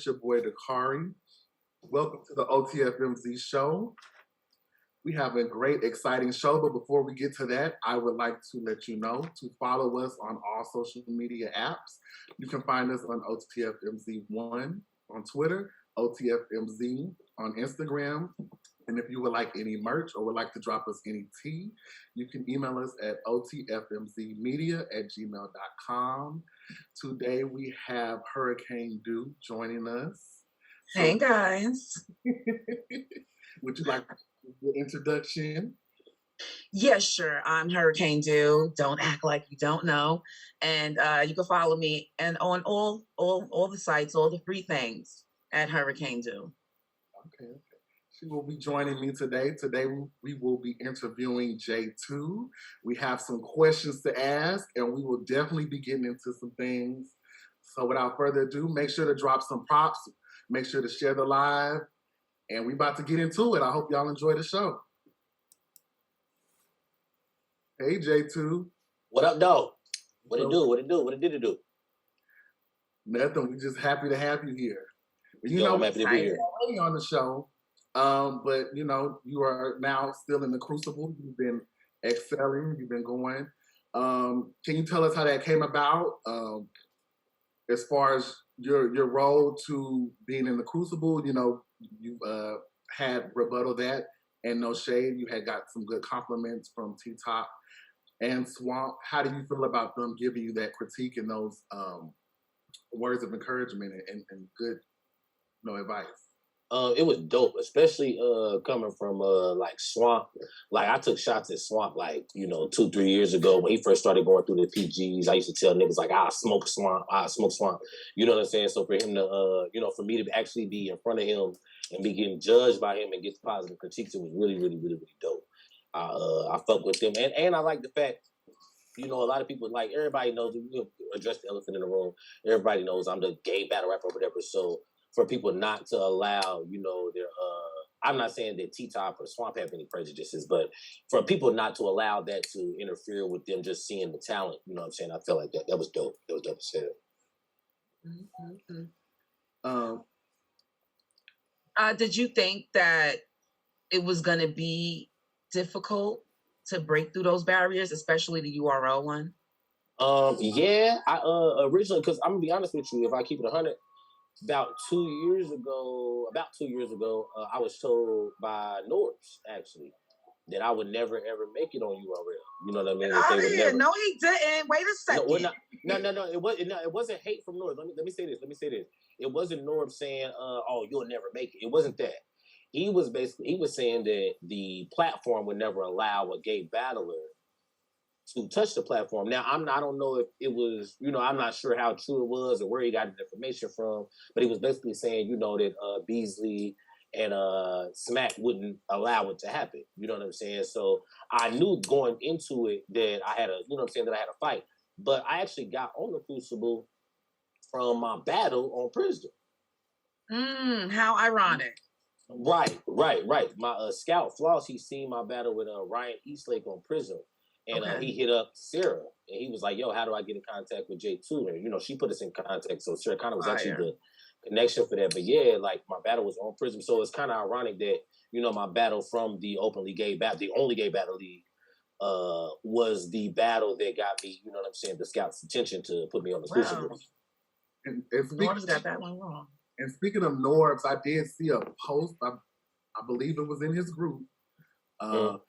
your boy Dakari. Welcome to the OTFMZ show. We have a great, exciting show, but before we get to that, I would like to let you know to follow us on all social media apps. You can find us on OTFMZ1 on Twitter, OTFMZ on Instagram. And if you would like any merch or would like to drop us any tea, you can email us at otfmzmedia@gmail.com. Today we have Hurricanedu joining us. Hey guys. Would you like your introduction? Yeah, sure. I'm Hurricanedu. Don't act like you don't know. And you can follow me and on all the sites, all the free things at Hurricanedu. Okay. She will be joining me today. Today we will be interviewing J2. We have some questions to ask, and we will definitely be getting into some things. So without further ado, make sure to drop some props. Make sure to share the live. And we about to get into it. I hope y'all enjoy the show. Hey, J2. What up, dog? What it do? What it do? What it did it do? Nothing. We just happy to have you here. You Yo, know, I'm happy to be here. Already on the show. But you know, you are now still in the crucible. You've been excelling. You've been going. Can you tell us how that came about? As far as your role to being in the crucible, you know, you had rebuttal that and no shade. You had got some good compliments from T-Top and Swamp. How do you feel about them giving you that critique and those words of encouragement and good, advice? It was dope, especially coming from like Swamp. Like I took shots at Swamp 2-3 years ago when he first started going through the PGs. I used to tell niggas like I'll smoke Swamp. You know what I'm saying? So for him to for me to actually be in front of him and be getting judged by him and get positive critiques, it was really, really, really, really dope. I fuck with him and I like the fact, a lot of people, like everybody knows, address the elephant in the room. Everybody knows I'm the gay battle rapper or whatever. So for people not to allow, their I'm not saying that T-Top or Swamp have any prejudices, but for people not to allow that to interfere with them just seeing the talent, you know what I'm saying? I feel like that was dope. That was dope as hell. Did you think that it was going to be difficult to break through those barriers, especially the URL one? Yeah, I originally, because I'm gonna be honest with you, if I keep it 100, about 2 years ago, I was told by Norbs actually that I would never ever make it on URL. You know what I mean? No, he didn't. Wait a second. No. It wasn't hate from Norbs. Let me say this. It wasn't Norbs saying, "Oh, you'll never make it." It wasn't that. He was saying that the platform would never allow a gay battler to touch the platform. Now, I don't know if it was, I'm not sure how true it was or where he got the information from, but he was basically saying, that Beasley and Smack wouldn't allow it to happen. You know what I'm saying? So I knew going into it that I had that I had a fight. But I actually got on the Crucible from my battle on Prisoner. How ironic. Right. My scout Floss, he seen my battle with Ryan Eastlake on Prisoner. And he hit up Sarah, and he was like, "Yo, how do I get in contact with J2?" And she put us in contact, so Sarah kind of was actually the connection for that. But yeah, like my battle was on Prism, so it's kind of ironic that my battle from the openly gay battle, the only gay battle league, was the battle that got me, the scouts' attention to put me on the Crucible. And Norbs got that one wrong. And speaking of Norbs, I did see a post. I believe it was in his group. About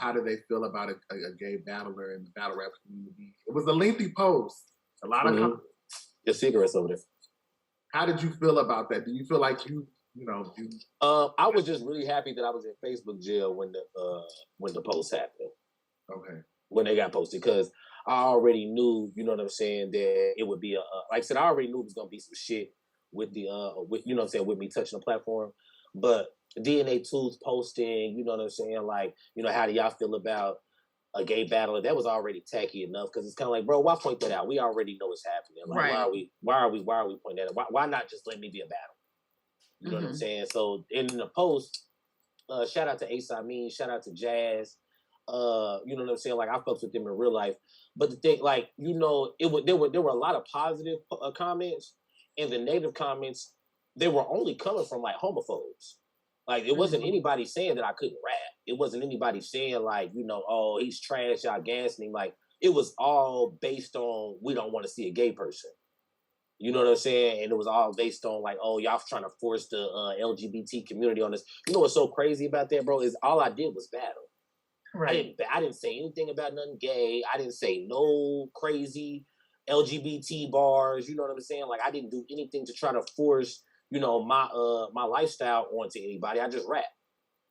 how do they feel about a gay battler in the battle rap community. It was a lengthy post. A lot of comments. The cigarettes over there. How did you feel about that? Do you feel like you I was just really happy that I was in Facebook jail when the post happened. Okay. When they got posted, because I already knew, that it would be like I said, I already knew it was gonna be some shit with the with me touching the platform, but DNA Tools posting, how do y'all feel about a gay battler? That was already tacky enough, because it's kind of like, bro, why point that out? We already know it's happening. Like, right. Why are we pointing that out? Why not just let me be a battle? You know what I'm saying? So in the post, shout out to Ace Amin, shout out to Jazz. You know what I'm saying? Like I fucks with them in real life, but the thing, there were a lot of positive comments. and the negative comments, they were only coming from like homophobes. Like it wasn't anybody saying that I couldn't rap. It wasn't anybody saying like, you know, oh, he's trash, y'all gassing him. Like it was all based on we don't want to see a gay person. You know what I'm saying? And it was all based on like, oh, y'all trying to force the LGBT community on this. You know what's so crazy about that, bro? Is all I did was battle. Right. I didn't say anything about nothing gay. I didn't say no crazy LGBT bars. You know what I'm saying? Like I didn't do anything to try to force, you know, my lifestyle onto anybody. I just rap.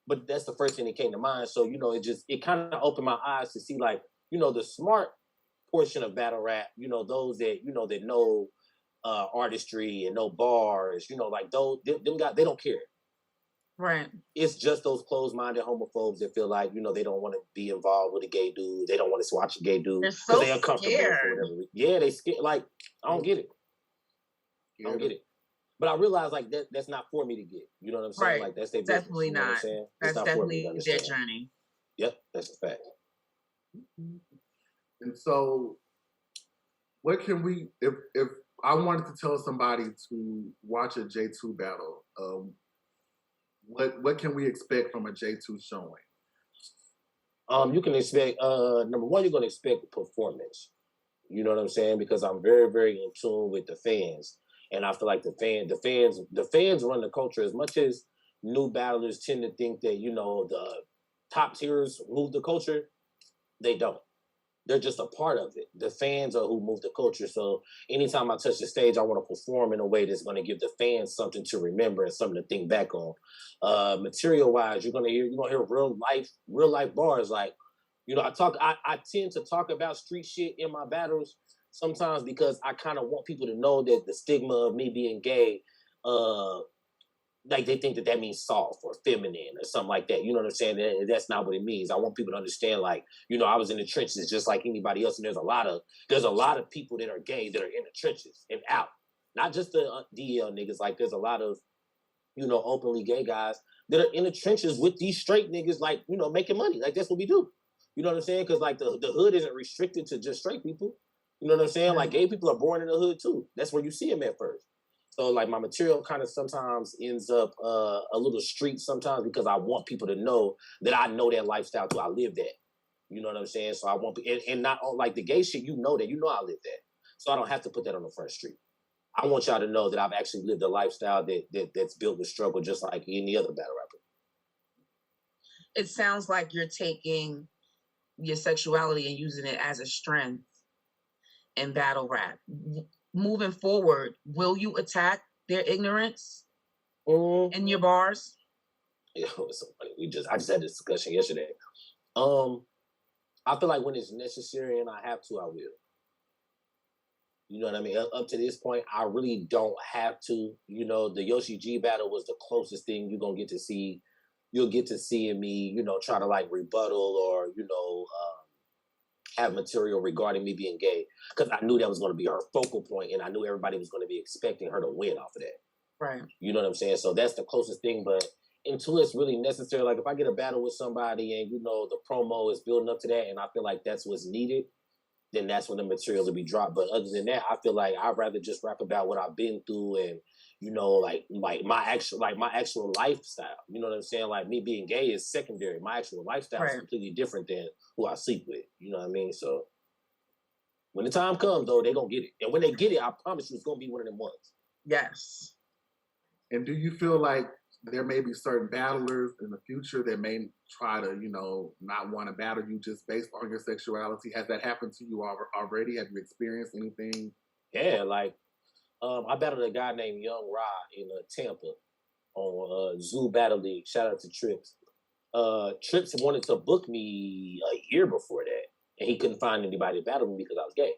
But that's the first thing that came to mind. So, you know, it kind of opened my eyes to see like, you know, the smart portion of battle rap, you know, those that, you know, that know artistry and know bars, you know, like those, them guys, they don't care. Right. It's just those closed-minded homophobes that feel like, you know, they don't want to be involved with a gay dude. They don't want to watch a gay dude They're because so they're uncomfortable scared. for whatever reason. Yeah, they scared. Like, I don't get it. I don't get it. But I realize like that's not for me to get. You know what I'm saying? Right. Like that's their Definitely business. You know what I'm not. saying? That's not for me to definitely their understand. journey. Yep, that's a fact. And so, what can we, if I wanted to tell somebody to watch a J2 battle, what can we expect from a J2 showing? You can expect number one, you're gonna expect performance. You know what I'm saying? Because I'm very, very in tune with the fans. And I feel like the fans run the culture. As much as new battlers tend to think that, you know, the top tiers move the culture, they don't. They're just a part of it. The fans are who move the culture. So anytime I touch the stage, I want to perform in a way that's going to give the fans something to remember and something to think back on. Material wise, you're gonna hear real life bars. Like, you know, I tend to talk about street shit in my battles sometimes because I kind of want people to know that the stigma of me being gay, like they think that means soft or feminine or something like that. You know what I'm saying? That's not what it means. I want people to understand, like, you know, I was in the trenches just like anybody else, and there's a lot of people that are gay that are in the trenches and out. Not just the DL niggas. Like, there's a lot of, you know, openly gay guys that are in the trenches with these straight niggas, like, you know, making money. Like, that's what we do. You know what I'm saying? Because like the hood isn't restricted to just straight people. You know what I'm saying? Like, gay people are born in the hood too. That's where you see them at first. So like my material kind of sometimes ends up a little street sometimes because I want people to know that I know that lifestyle too. I live that. You know what I'm saying? So I want and not like the gay shit. You know I live that. So I don't have to put that on the front street. I want y'all to know that I've actually lived a lifestyle that's built with struggle, just like any other battle rapper. It sounds like you're taking your sexuality and using it as a strength in battle rap. Moving forward, will you attack their ignorance in your bars? Yeah, it's so funny. I just had this discussion yesterday. I feel like when it's necessary and I have to, I will. You know what I mean? Up to this point, I really don't have to. You know, the Yoshi G battle was the closest thing you're gonna get to see. You'll get to seeing me, you know, try to like rebuttal or, you know, have material regarding me being gay, because I knew that was going to be her focal point, and I knew everybody was going to be expecting her to win off of that. Right. You know what I'm saying? So that's the closest thing. But until it's really necessary, like if I get a battle with somebody and, you know, the promo is building up to that and I feel like that's what's needed, then that's when the materials will be dropped. But other than that, I feel like I'd rather just rap about what I've been through and, you know, like my actual lifestyle. You know what I'm saying? Like me being gay is secondary. My actual lifestyle is completely different than who I sleep with. You know what I mean? So when the time comes, though, they're gonna get it. And when they get it, I promise you, it's gonna be one of them ones. Yes. And do you feel like there may be certain battlers in the future that may try to, you know, not want to battle you just based on your sexuality? Has that happened to you already? Have you experienced anything? Yeah, like I battled a guy named Young Ra in Tampa on Zoo Battle League. Shout out to Trips. Trips wanted to book me a year before that, and he couldn't find anybody to battle me because I was gay.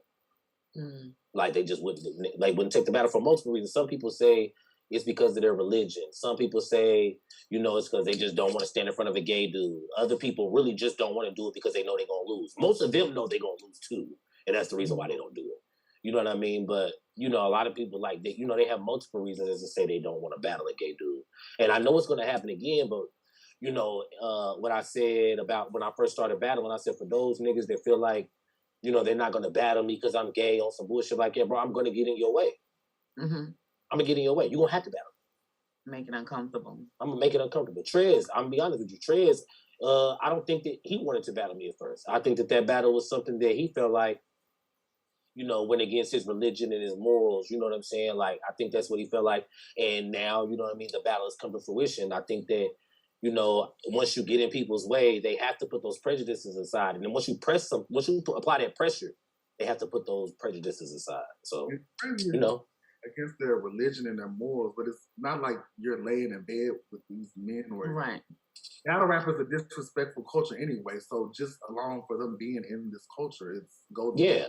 Like they just wouldn't take the battle for multiple reasons. Some people say it's because of their religion. Some people say, you know, it's because they just don't want to stand in front of a gay dude. Other people really just don't want to do it because they know they're gonna lose. Most of them know they're gonna lose too, and that's the reason why they don't do it. You know what I mean? But, you know, a lot of people, like, they, you know, they have multiple reasons as to say they don't want to battle a gay dude. And I know it's going to happen again, but, you know, what I said about when I first started battling, I said, for those niggas that feel like, you know, they're not going to battle me because I'm gay on some bullshit like that, bro, I'm going to get in your way. I'm gonna get in your way. You're gonna have to battle. Make it uncomfortable. I'm gonna make it uncomfortable. Trez, I'm gonna be honest with you. Trez, I don't think that he wanted to battle me at first. I think that battle was something that he felt like, went against his religion and his morals. You know what I'm saying? Like, I think that's what he felt like. And now, you know what I mean, the battle has come to fruition. I think that, once you get in people's way, they have to put those prejudices aside. And then once you apply that pressure, they have to put those prejudices aside. So, against their religion and their morals, but it's not like you're laying in bed with these men or right. Battle rap is a disrespectful culture anyway, so just along for them being in this culture, it's go. Yeah.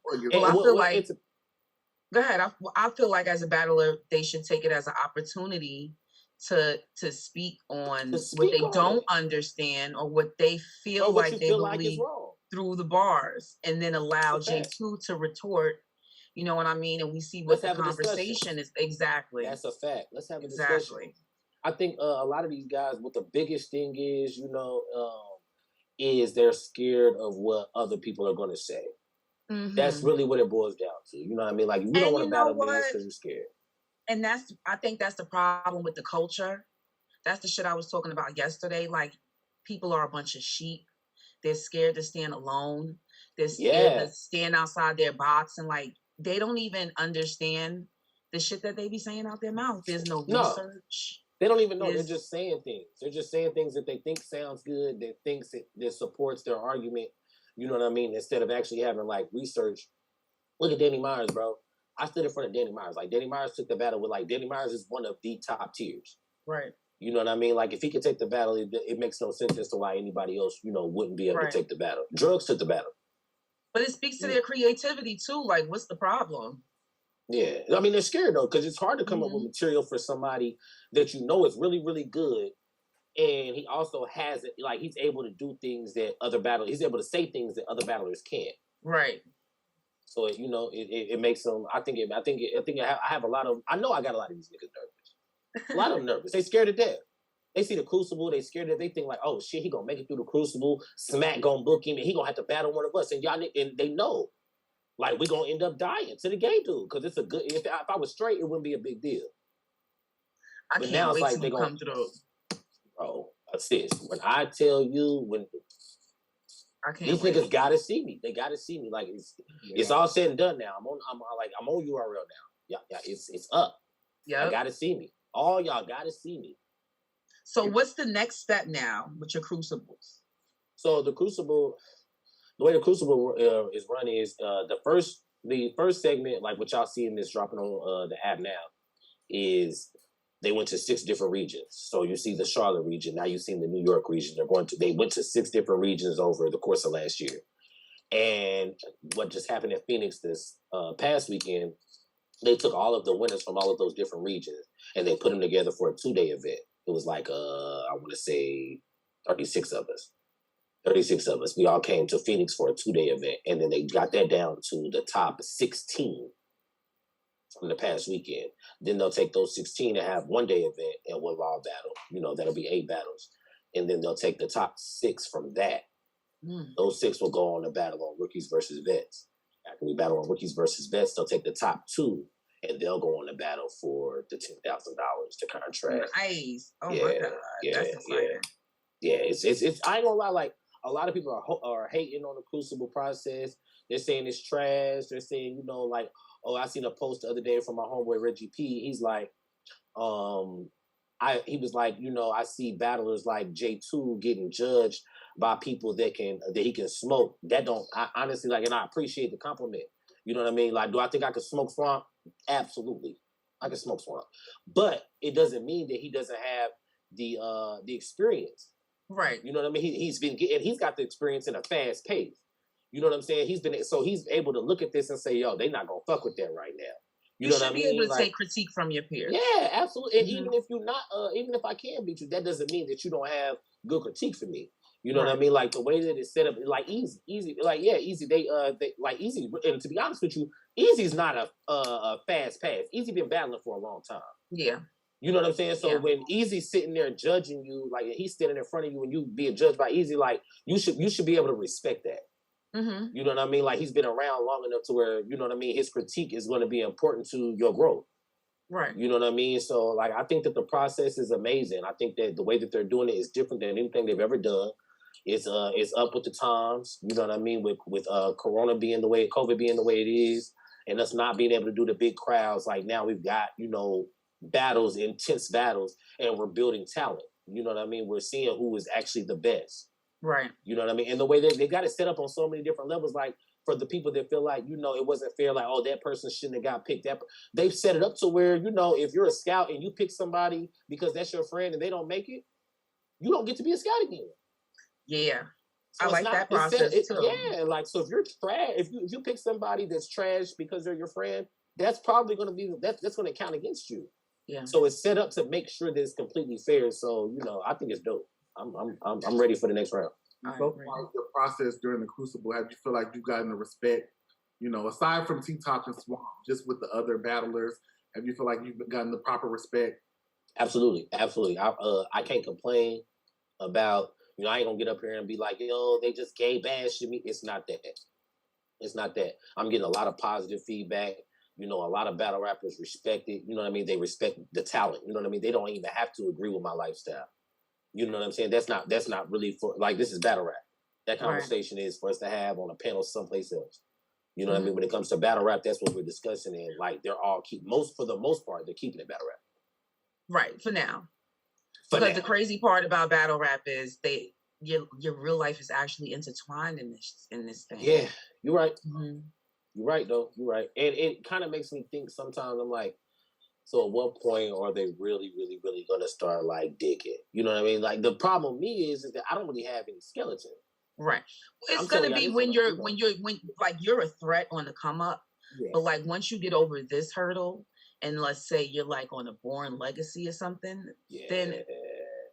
Well, I feel like. Go ahead. I feel like as a battler, they should take it as an opportunity to speak on what they don't understand or what they feel like they believe through the bars, and then allow J2 to retort. You know what I mean? And we see what the conversation is. Exactly. That's a fact. Let's have a discussion. I think a lot of these guys, what the biggest thing is, is they're scared of what other people are going to say. Mm-hmm. That's really what it boils down to. You know what I mean? Like, you don't want to battle me because you're scared. And I think that's the problem with the culture. That's the shit I was talking about yesterday. Like, people are a bunch of sheep. They're scared to stand alone. They're scared to stand outside their box, and like, they don't even understand the shit that they be saying out their mouth. There's no research. They don't even know. They're just saying things. They're just saying things that they think sounds good, that supports their argument. You know what I mean? Instead of actually having like research. Look at Danny Myers, bro. I stood in front of Danny Myers. Like, Danny Myers took the battle with, like, Danny Myers is one of the top tiers. Right. You know what I mean? Like, if he could take the battle, it makes no sense as to why anybody else, wouldn't be able to take the battle. Drugs took the battle. But it speaks to their creativity too. Like, what's the problem? Yeah. I mean, they're scared though, because it's hard to come up with material for somebody that is really, really good. And he also has it, like, he's able to do things that he's able to say things that other battlers can't. Right. So, it makes them, I have a lot of, I know I got a lot of these niggas nervous. A lot of them nervous. They scared to death. They see the Crucible, they scared that they think like, oh shit, he gonna make it through the Crucible, Smack gonna book him, and he gonna have to battle one of us. And they know, like, we gonna end up dying to the gay dude, because it's a good. If I was straight, it wouldn't be a big deal. I but can't now wait it's like they come through. Bro, sis, when I tell you, these niggas gotta see me. They gotta see me. Like, it's all said and done now. I'm on URL now. Yeah, it's up. Yeah, gotta see me. All y'all gotta see me. So what's the next step now with your Crucibles? So the way the Crucible is run is the first segment, like what y'all seeing this dropping on the app now, is they went to 6 different regions. So you see the Charlotte region, now you've seen the New York region. They went to 6 different regions over the course of last year. And what just happened in Phoenix this past weekend, they took all of the winners from all of those different regions and they put them together for a 2-day event. It was like, I want to say 36 of us. 36 of us. We all came to Phoenix for a 2-day event. And then they got that down to the top 16 from the past weekend. Then they'll take those 16 and have 1-day event and we'll all battle. That'll be 8 battles. And then they'll take the top 6 from that. Those 6 will go on to battle on rookies versus vets. After we battle on rookies versus vets, they'll take the top 2 and they'll go on to battle for the $10,000 to contract. Nice. Oh my God. That's exciting. Yeah. It's I ain't gonna lie, like, a lot of people are hating on the Crucible process. They're saying it's trash. They're saying, like, oh, I seen a post the other day from my homeboy Reggie P. He's like, he was like, I see battlers like J2 getting judged by people that he can smoke. I honestly, like, and I appreciate the compliment. You know what I mean? Like, do I think I could smoke Swamp? Absolutely. I can smoke Swamp. But it doesn't mean that he doesn't have the experience. Right. You know what I mean? He's got the experience in a fast pace. You know what I'm saying? He's able to look at this and say, yo, they not gonna fuck with that right now. You know what I mean? Be able to take critique from your peers. Yeah, absolutely. And even if you're not, even if I can beat you, that doesn't mean that you don't have good critique for me. You know what I mean? Like, the way that it's set up, like, easy, like, yeah, easy. They like Easy. And to be honest with you, Easy's not a fast pass. Easy been battling for a long time. Yeah. You know what I'm saying? So when Easy's sitting there judging you, like, he's standing in front of you and you being judged by Easy, like, you should be able to respect that. Mm-hmm. You know what I mean? Like, he's been around long enough to where, you know what I mean, his critique is going to be important to your growth. Right. You know what I mean? So like, I think that the process is amazing. I think that the way that they're doing it is different than anything they've ever done. It's up with the times. You know what I mean? With Corona being the way, COVID being the way it is, and us not being able to do the big crowds. Like now we've got, you know, battles, intense battles, and we're building talent. You know what I mean? We're seeing who is actually the best. Right. You know what I mean? And the way they got it set up on so many different levels, like for the people that feel like, you know, it wasn't fair, like, oh, that person shouldn't have got picked. They've set it up to where, you know, if you're a scout and you pick somebody because that's your friend and they don't make it, you don't get to be a scout again. Yeah. So I like that process too. Yeah, like, so if you're trash, if you pick somebody that's trash because they're your friend, that's probably going to be, that's going to count against you. Yeah. So it's set up to make sure that it's completely fair. So, you know, I think it's dope. I'm ready for the next round. So far, the process during the Crucible, have you feel like you've gotten the respect, you know, aside from T-Top and Swamp, just with the other battlers, have you feel like you've gotten the proper respect? Absolutely. I can't complain about, you know, I ain't gonna get up here and be like, yo, they just gay bashing me. It's not that. It's not that. I'm getting a lot of positive feedback. You know, a lot of battle rappers respect it. You know what I mean? They respect the talent. You know what I mean? They don't even have to agree with my lifestyle. You know what I'm saying? That's not really for, like, this is battle rap. That conversation is for us to have on a panel someplace else. You know what I mean? When it comes to battle rap, that's what we're discussing. And like, they're all for the most part, they're keeping it battle rap. Right, for now. Because the crazy part about battle rap is your real life is actually intertwined in this thing. Yeah, you're right. Mm-hmm. You're right, though. You're right. And it kind of makes me think sometimes, I'm like, so at what point are they really, really, really going to start like digging? You know what I mean? Like, the problem with me is that I don't really have any skeleton. Right. It's going to be when you're like, you're a threat on the come up. Yeah. But like, once you get over this hurdle, and let's say you're like on a Born Legacy or something, then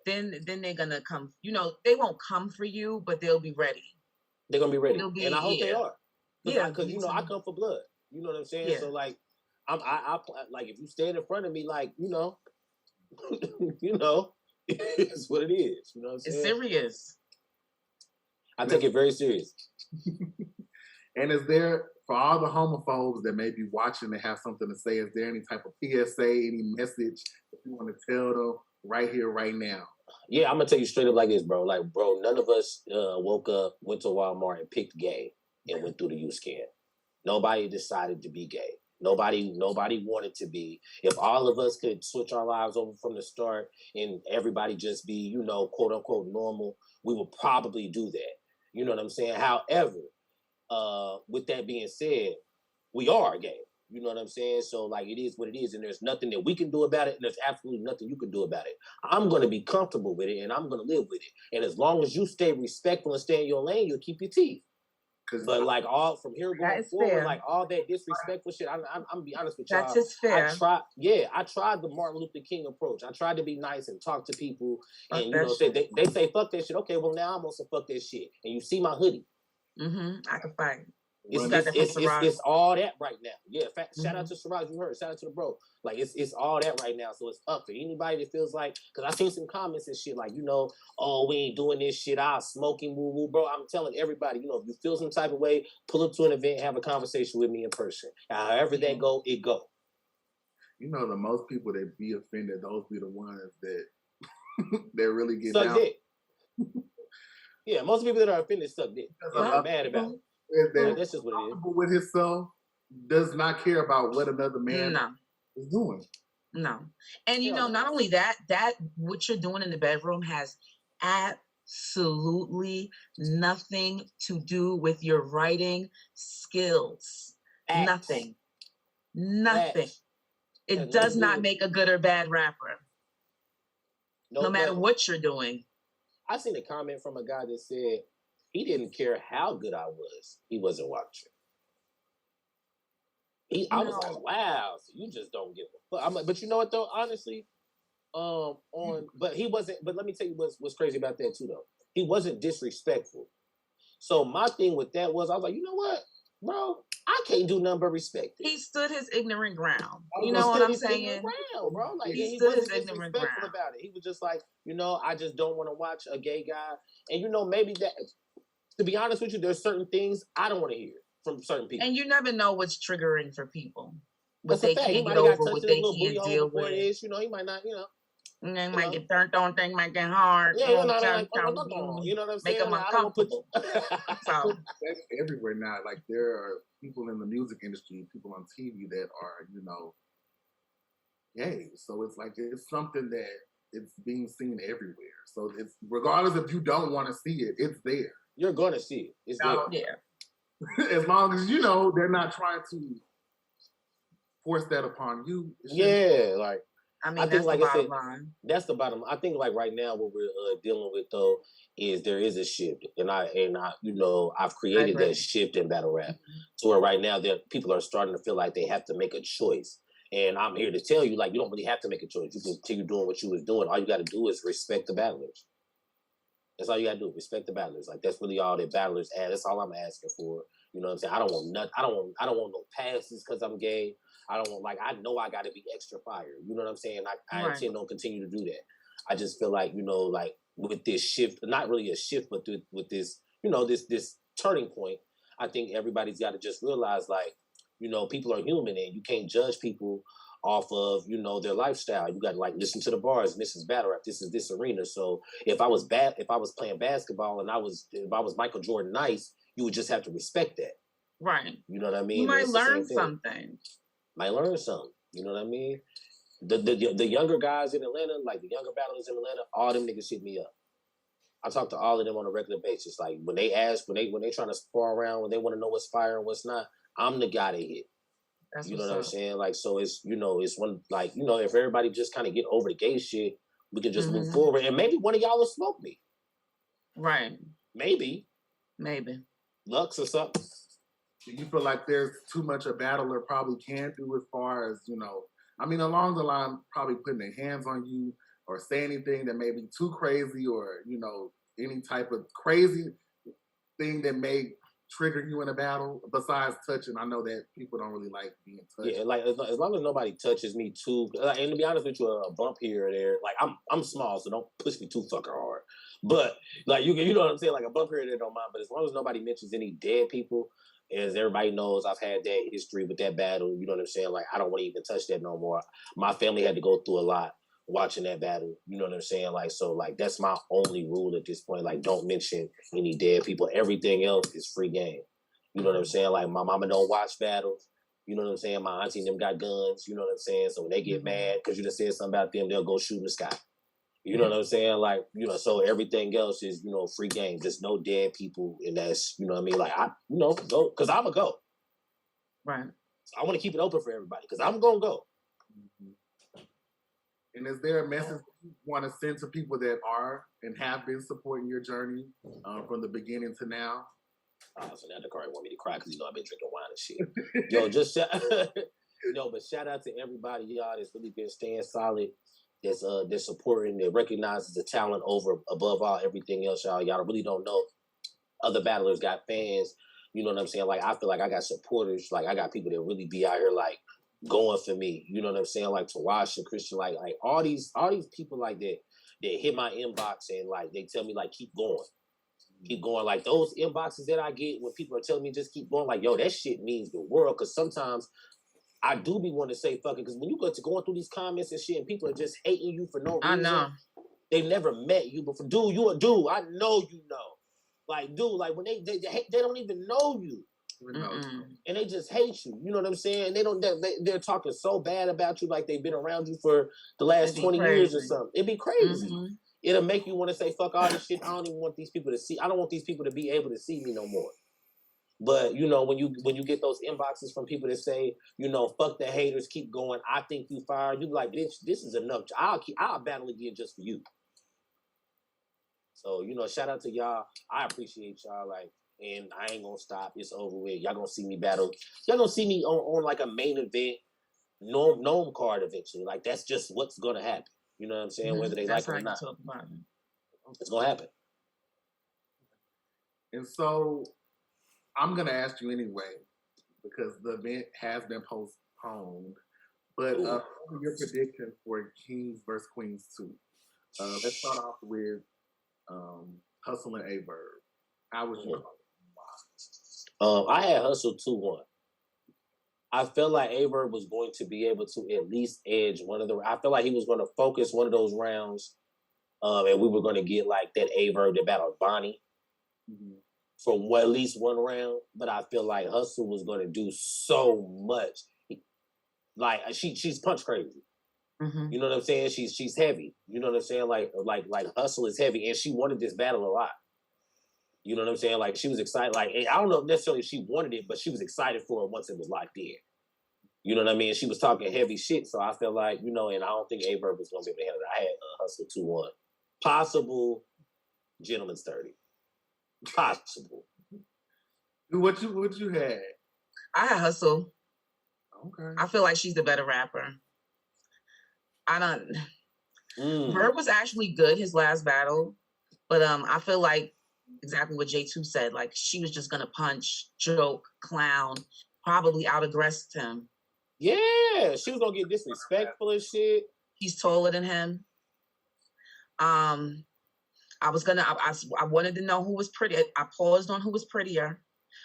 they're going to come, you know, they won't come for you, but they'll be ready. They're going to be ready. And I hope they are. Yeah. Because, you know, I come for blood. You know what I'm saying? Yeah. So like, I like, if you stand in front of me, like, you know, you know, it's what it is. You know what I'm saying? It's serious. I take it very serious. And is there, for all the homophobes that may be watching and have something to say, is there any type of PSA, any message that you want to tell them right here, right now? Yeah, I'm going to tell you straight up like this, bro. Like, bro, none of us woke up, went to Walmart and picked gay and went through the U-Scan. Nobody decided to be gay. Nobody wanted to be. If all of us could switch our lives over from the start and everybody just be, you know, quote unquote normal, we would probably do that. You know what I'm saying? However, with that being said, we are gay. You know what I'm saying? So like, it is what it is, and there's nothing that we can do about it, and there's absolutely nothing you can do about it. I'm going to be comfortable with it, and I'm going to live with it. And as long as you stay respectful and stay in your lane, you'll keep your teeth. But like, all from here going forward, fair. Like all that disrespectful shit, I'm gonna be honest with y'all. That's just fair. I tried the Martin Luther King approach. I tried to be nice and talk to people, and you know, they say fuck that shit. Okay, well now I'm also fuck that shit. And you see my hoodie. I can find. It's all that right now. Yeah, shout out to Siraj, you heard. Shout out to the bro. Like, it's all that right now. So it's up for anybody that feels like, because I seen some comments and shit like, you know, oh, we ain't doing this shit. I'll smoking woo woo, bro. I'm telling everybody, you know, if you feel some type of way, pull up to an event, have a conversation with me in person. However that go, it go. You know, the most people that be offended, those be the ones that that really get suck down. Dick. Yeah, most people that are offended suck dick. I'm mad about it. That's just what it is. With himself, does not care about what another man is doing. No. And you know, not only that what you're doing in the bedroom has absolutely nothing to do with your writing skills. Nothing. It does not make a good or bad rapper. No matter what you're doing. I seen a comment from a guy that said he didn't care how good I was. He wasn't watching. I was like, wow, so you just don't give a fuck. I'm like, but you know what though? Honestly, but he wasn't. But let me tell you what's crazy about that too, though. He wasn't disrespectful. So my thing with that was, I was like, you know what, bro? I can't do nothing but respect it. He stood his ignorant ground. You know what I'm saying? Ground, bro. Like, he stood his ignorant ground about it. He was just like, you know, I just don't want to watch a gay guy. And you know, maybe that, to be honest with you, there's certain things I don't want to hear from certain people. And you never know what's triggering for people. what That's a they fact. He can't get might have got over, touched what in a they little booty can't hole deal before with. this. You know, he might not. And they You might know. get turned on, things might get hard. Yeah, You you know, know, trying like, to you know what I'm make saying? them Like, I don't want to put uncomfortable. you. So That's everywhere now. Like there are people in the music industry, people on TV that are, you know, gay. So it's like it's something that it's being seen everywhere. So it's regardless if you don't want to see it, it's there. You're gonna see it. It's there. yeah. As long as you know they're not trying to force that upon you. Yeah, like I mean, I think, that's like the I said, bottom line. that's the bottom. I think, like right now, what we're dealing with though is there is a shift, and I, you know, I've created that shift in battle rap to where right now that people are starting to feel like they have to make a choice. And I'm here to tell you, like, you don't really have to make a choice. You can continue doing what you was doing. All you got to do is respect the battlers. That's all you gotta do. Respect the battlers. Like that's really all that battlers ask. That's all I'm asking for. You know what I'm saying? I don't want nothing. I don't want no passes because I'm gay. I don't want, like, I know I gotta be extra fire. You know what I'm saying? I intend on continue to do that. I just feel like, you know, like with this shift, not really a shift, but with this, you know, this turning point, I think everybody's got to just realize, like, you know, people are human and you can't judge people off of, you know, their lifestyle. You got to like listen to the bars. And this is battle rap. This is this arena. So if I was playing basketball and if I was Michael Jordan nice, you would just have to respect that. Right. You know what I mean? You might learn something. Might learn something. You know what I mean? The younger guys in Atlanta, like the younger battlers in Atlanta, all them niggas hit me up. I talk to all of them on a regular basis. Like when they ask, when they trying to spar around, when they want to know what's fire and what's not, I'm the guy they hit. That's you know what I'm saying? Like, so it's, you know, it's one, like, you know, if everybody just kind of get over the gay shit, we can just move forward. And maybe one of y'all will smoke me. Right. Maybe. Lux or something. Do you feel like there's too much a battler probably can do as far as, you know, I mean, along the line, probably putting their hands on you or say anything that may be too crazy or, you know, any type of crazy thing that may trigger you in a battle besides touching? I know that people don't really like being touched. Yeah, like as long as nobody touches me too, and to be honest with you, a bump here or there, like I'm small, so don't push me too fucking hard. But like you know what I'm saying, like a bump here or there don't mind. But as long as nobody mentions any dead people, as everybody knows, I've had that history with that battle. You know what I'm saying? Like I don't want to even touch that no more. My family had to go through a lot watching that battle. You know what I'm saying? Like, so like that's my only rule at this point. Like, don't mention any dead people. Everything else is free game. You know what I'm saying? Like my mama don't watch battles. You know what I'm saying? My auntie and them got guns. You know what I'm saying? So when they get mad because you just said something about them, they'll go shoot in the sky. You know what I'm saying? Like, you know, so everything else is, you know, free game. Just no dead people. And that's, you know what I mean? Like, I, you know, go, because I'm going to go. Right. So I want to keep it open for everybody because I'm going to go. And is there a message you want to send to people that are and have been supporting your journey from the beginning to now? So now the car want me to cry because, you know, I've been drinking wine and shit. Yo, just but shout out to everybody, y'all, that's really been staying solid. That's supporting, that recognizes the talent above all everything else, y'all. Y'all really don't know. Other battlers got fans. You know what I'm saying? Like, I feel like I got supporters. Like, I got people that really be out here, like, going for me. You know what I'm saying? Like, Tawash and Christian, like all these people like that hit my inbox and, like, they tell me, like, keep going. Keep going. Like, those inboxes that I get when people are telling me just keep going, like, yo, that shit means the world. Because sometimes I do be wanting to say fuck it, because when you go to going through these comments and shit and people are just hating you for no reason. I know. They've never met you before. Dude, you a dude. I know you know. Like, dude, like when they don't even know you. And they just hate you. You know what I'm saying? They're talking so bad about you like they've been around you for the last 20 years or something. It'd be crazy. It'll make you want to say, fuck all this shit. I don't even want these people to see. I don't want these people to be able to see me no more. But, you know, when you get those inboxes from people that say, you know, fuck the haters, keep going, I think you fired, you be like, bitch, this is enough. I'll battle again just for you. So, you know, shout out to y'all. I appreciate y'all, like, and I ain't gonna stop. It's over with. Y'all gonna see me battle. Y'all gonna see me on like a main event, gnome card eventually. Like, that's just what's gonna happen. You know what I'm saying? Whether they like it or not. It's gonna happen. And so I'm going to ask you anyway, because the event has been postponed. But what are your predictions for Kings vs. Queens 2? Let's start off with Hustle and A-Verb. How was you? I had Hustle 2-1. I felt like Aver was going to be able to at least edge one of the. I felt like he was going to focus one of those rounds, and we were going to get like that Aver that battled Bonnie for at least one round. But I feel like Hustle was going to do so much. Like she's punch crazy. You know what I'm saying? She's heavy. You know what I'm saying? Like Hustle is heavy, and she wanted this battle a lot. You know what I'm saying? Like she was excited. Like I don't know necessarily if she wanted it, but she was excited for it once it was locked in. You know what I mean? She was talking heavy shit, so I felt like, you know, and I don't think Aver was gonna be able to handle it. I had Hustle 2-1, possible gentleman's 30, possible. What you had? I had Hustle. Okay. I feel like she's the better rapper. Verb was actually good his last battle, but I feel like exactly what J2 said. Like she was just gonna punch, joke, clown, probably out aggressed him. Yeah, she was gonna get disrespectful and shit. He's taller than him. I wanted to know who was prettier. I paused on who was prettier,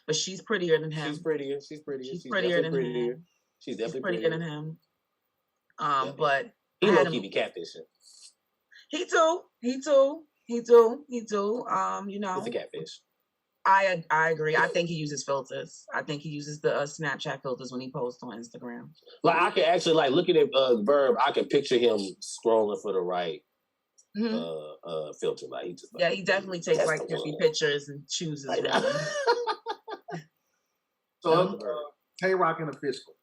but she's prettier than him. She's prettier. She's prettier than him. She's definitely prettier than him. Yeah. But he low-key be catfishing. He do. You know. It's a catfish. I agree. I think he uses filters. I think he uses the Snapchat filters when he posts on Instagram. Like I can actually like looking at Verb, I can picture him scrolling for the right filter. Like he just he definitely takes like 50 pictures and chooses one. So Tay-Rock and Official.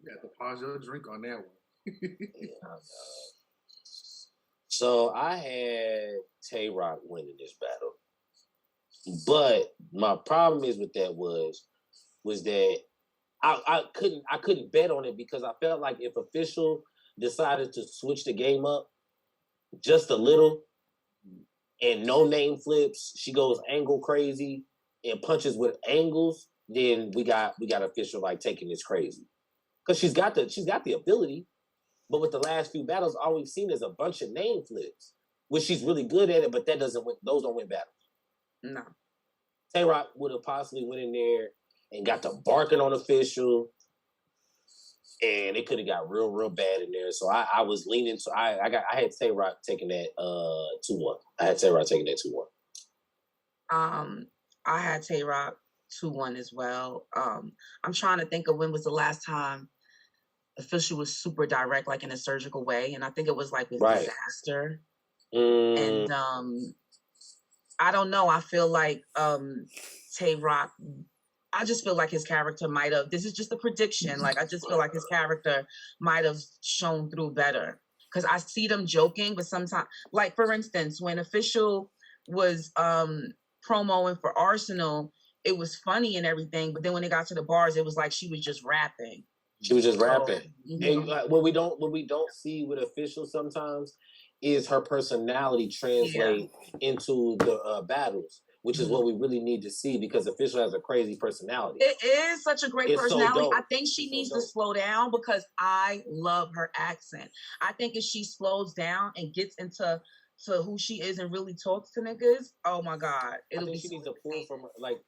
You have to pause your drink on that one. So I had Tay-Rock winning this battle, but my problem is with that was that I couldn't bet on it because I felt like if Official decided to switch the game up just a little and no name flips, she goes angle crazy and punches with angles, then we got Official like taking this crazy because she's got the ability. But with the last few battles, all we've seen is a bunch of name flips, which she's really good at it, but that doesn't win. Those don't win battles. No. Tay-Rock would have possibly went in there and got to barking on Official, and it could have got real bad in there. So I was leaning. So I had Tay-Rock taking that 2-1. I had Tay-Rock taking that 2-1. I had Tay-Rock 2-1 as well. I'm trying to think of when was the last time Official was super direct, like in a surgical way, and I think it was like with Disaster. And I don't know. I feel like Tay-Rock. I just feel like his character might have. This is just a prediction. Like I just feel like his character might have shown through better because I see them joking, but sometimes, like for instance, when Official was promoing for Arsenal, it was funny and everything, but then when it got to the bars, it was like she was just rapping. She was just rapping. And what we don't see with Official sometimes is her personality translate into the battles, which is what we really need to see because Official has a crazy personality. It is such a great personality. So I think she needs to slow down because I love her accent. I think if she slows down and gets into who she is and really talks to niggas, oh my God, it'll be. She needs to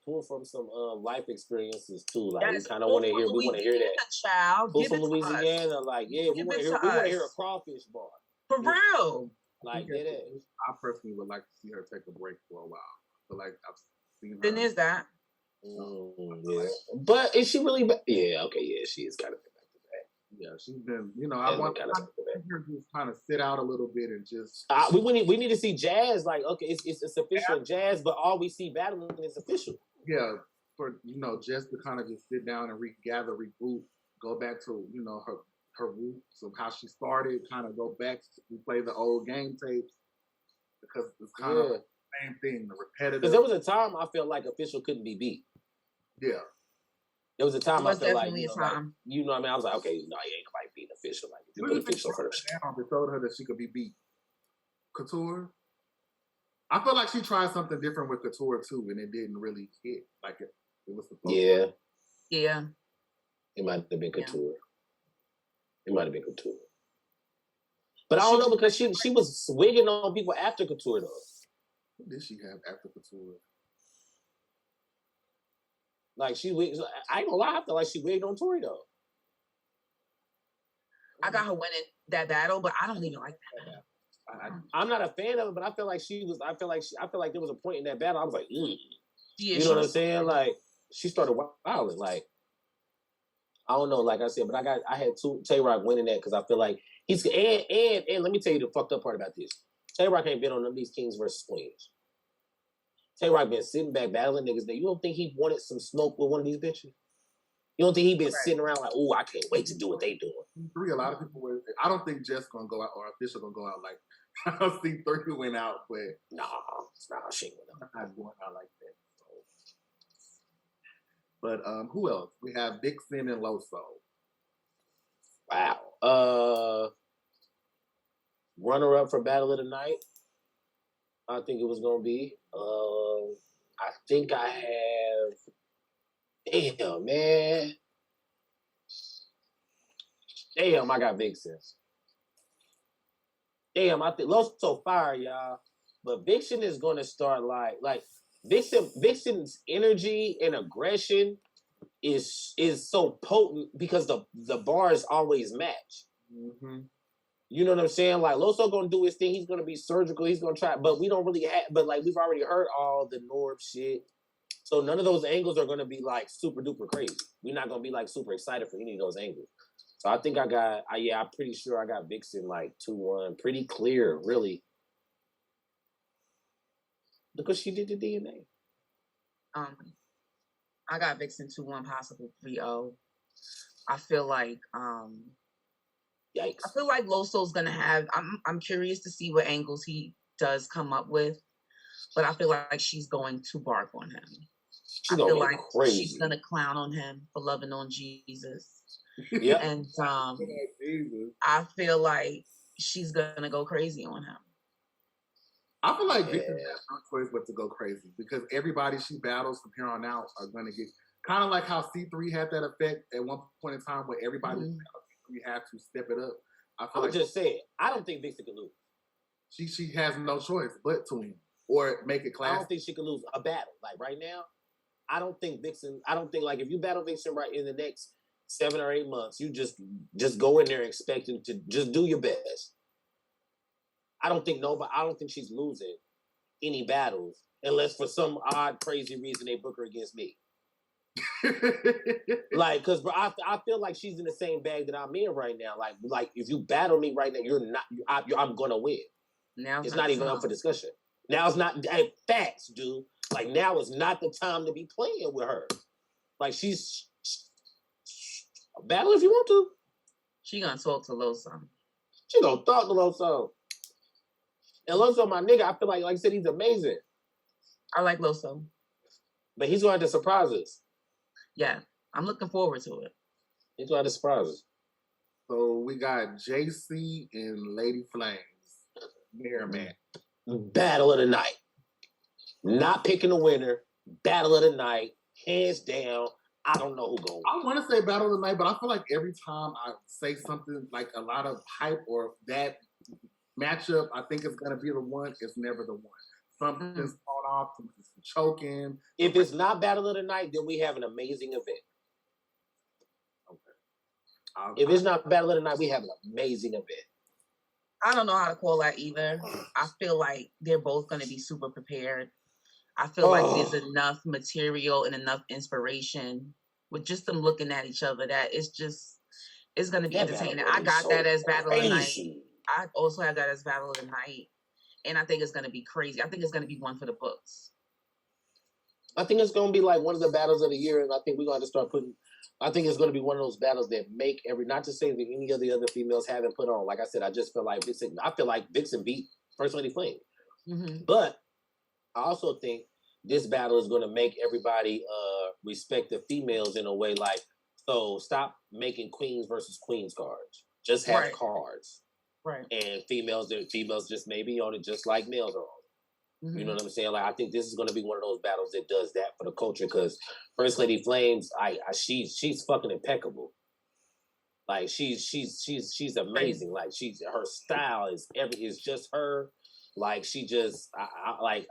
pull from some life experiences too. Like we kind of want to hear. We want to hear that. Child, pull from Louisiana. Like we want to hear. We want to hear a crawfish bar. For real. Like that is. I personally would like to see her take a break for a while. But like I've seen her. Then is that? Yeah. But is she really? Yeah. Okay. Yeah. She is kind of. Yeah, she's been, I want her to just kind of sit out a little bit and just. We need to see Jazz. Like, okay, it's Official Jazz, but all we see battling is Official. Yeah, for just to kind of just sit down and regather, reboot, go back to her roots of how she started, kind of go back, replay the old game tapes because it's kind of the same thing, the repetitive. Because there was a time I felt like Official couldn't be beat. Yeah. There was a time I felt like, I was like, okay, no, he ain't quite beating Official. Like, if you put Official first. They told her that she could be beat. Couture? I feel like she tried something different with Couture too, and it didn't really hit like it was supposed to. Yeah. It might have been Couture. It might have been Couture. But I don't know because she was swigging on people after Couture, though. What did she have after Couture? Like I ain't gonna lie, I feel like she wigged on Tori though. I got her winning that battle, but I don't even like that. I'm not a fan of it, but I feel like I feel like there was a point in that battle. I was like, Yeah, you know what I'm saying? Like she started wilding. Like I don't know, like I said, but I had Tay-Rock winning that because I feel like he's and let me tell you the fucked up part about this. Tay-Rock ain't been on none of these Kings versus Queens. Tay-Rock been sitting back battling niggas. Now you don't think he wanted some smoke with one of these bitches? You don't think he been sitting around like, oh, I can't wait to do what they doing? C3, a lot of people were. I don't think Jess gonna go out or Official gonna go out like C3 went out, but nah, she went out. Not going out like that. So. But who else? We have Vixen and Loso. Wow. Runner up for Battle of the Night. I think it was gonna be. I think I have. Damn, man. Damn, I got Vixen. Damn, I think Loso fire, y'all. But Vixen is gonna start like Vixen's energy and aggression is so potent because the bars always match. Mm-hmm. You know what I'm saying? Like Loso gonna do his thing. He's gonna be surgical. He's gonna try, but we don't really have. But like we've already heard all the Norb shit. So none of those angles are going to be like super duper crazy. We're not going to be like super excited for any of those angles. So I think I'm pretty sure I got Vixen like 2-1. Pretty clear, really. Because she did the DNA. I got Vixen 2-1, possible 3-0. I feel like yikes. I feel like Loso's gonna have I'm curious to see what angles he does come up with, but I feel like she's going to bark on him. I feel like she's gonna clown on him for loving on Jesus. Yeah. And I feel like she's gonna go crazy on him. I feel like Vixen has no choice but to go crazy because everybody she battles from here on out are gonna get kind of like how C3 had that effect at one point in time where everybody C3 had to step it up. I would just say I don't think Vixen can lose. She has no choice but to win or make it classic. I don't think she can lose a battle. Like right now, I don't think like if you battle Vixen right in the next 7 or 8 months, you just go in there expecting to just do your best. I don't think she's losing any battles unless for some odd, crazy reason they book her against me. Like, cause bro, I feel like she's in the same bag that I'm in right now. Like if you battle me right now, I'm gonna win. Now it's not even up for discussion. Now it's not facts, dude. Like now is not the time to be playing with her. Like she's battle if you want to. She gonna talk to Loso. She gonna talk to Loso. And Loso, my nigga, I feel like I said, he's amazing. I like Loso. But he's gonna have to surprise us. Yeah, I'm looking forward to it. He's gonna have to surprise us. So we got JC and Lady Flames. Mirror Man. Battle of the night. Not picking a winner. Battle of the night. Hands down. I don't know who going. I want to say Battle of the Night, but I feel like every time I say something like a lot of hype or that matchup, I think it's going to be the one. It's never the one. Something's falling off. Something's choking. If it's not Battle of the Night, then we have an amazing event. Okay. If it's not Battle of the Night, we have an amazing event. I don't know how to call that either. I feel like they're both going to be super prepared. I feel like there's enough material and enough inspiration with just them looking at each other that it's going to be entertaining. I got that as Battle of the Night. I also have that as Battle of the Night. And I think it's going to be crazy. I think it's going to be one for the books. I think it's going to be like one of the battles of the year. And I think we're going to start I think it's going to be one of those battles that make not to say that any of the other females haven't put on. Like I said, I just feel like Vixen beat First Lady Flame. Mm-hmm. But I also think this battle is going to make everybody respect the females in a way like, so stop making queens versus queens cards. Just have cards. Right. And females just may be on it just like males are on it. Mm-hmm. You know what I'm saying? Like I think this is going to be one of those battles that does that for the culture because First Lady Flames, she's fucking impeccable. Like she's amazing. Like her style is just her. Like she just I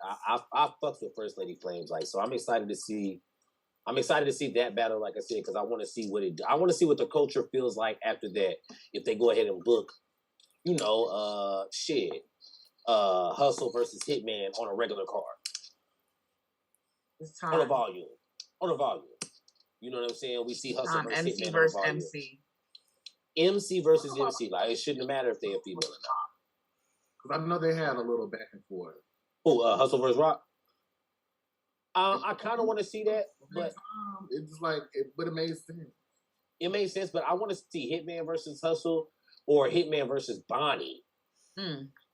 fucked with First Lady Flames. Like so, I'm excited to see I'm excited to see that battle, like I said, because I want to see I want to see what the culture feels like after that. If they go ahead and book, Hustle versus Hitman on a regular card. It's time. On a volume. You know what I'm saying? We see Hustle versus MC Hitman versus on a volume. MC versus MC. Like, it shouldn't matter if they're female or not. Because I know they had a little back and forth. Oh, Hustle versus Rock? I kind of want to see that, but it's like, but it made sense. It made sense, but I want to see Hitman versus Hustle or Hitman versus Bonnie.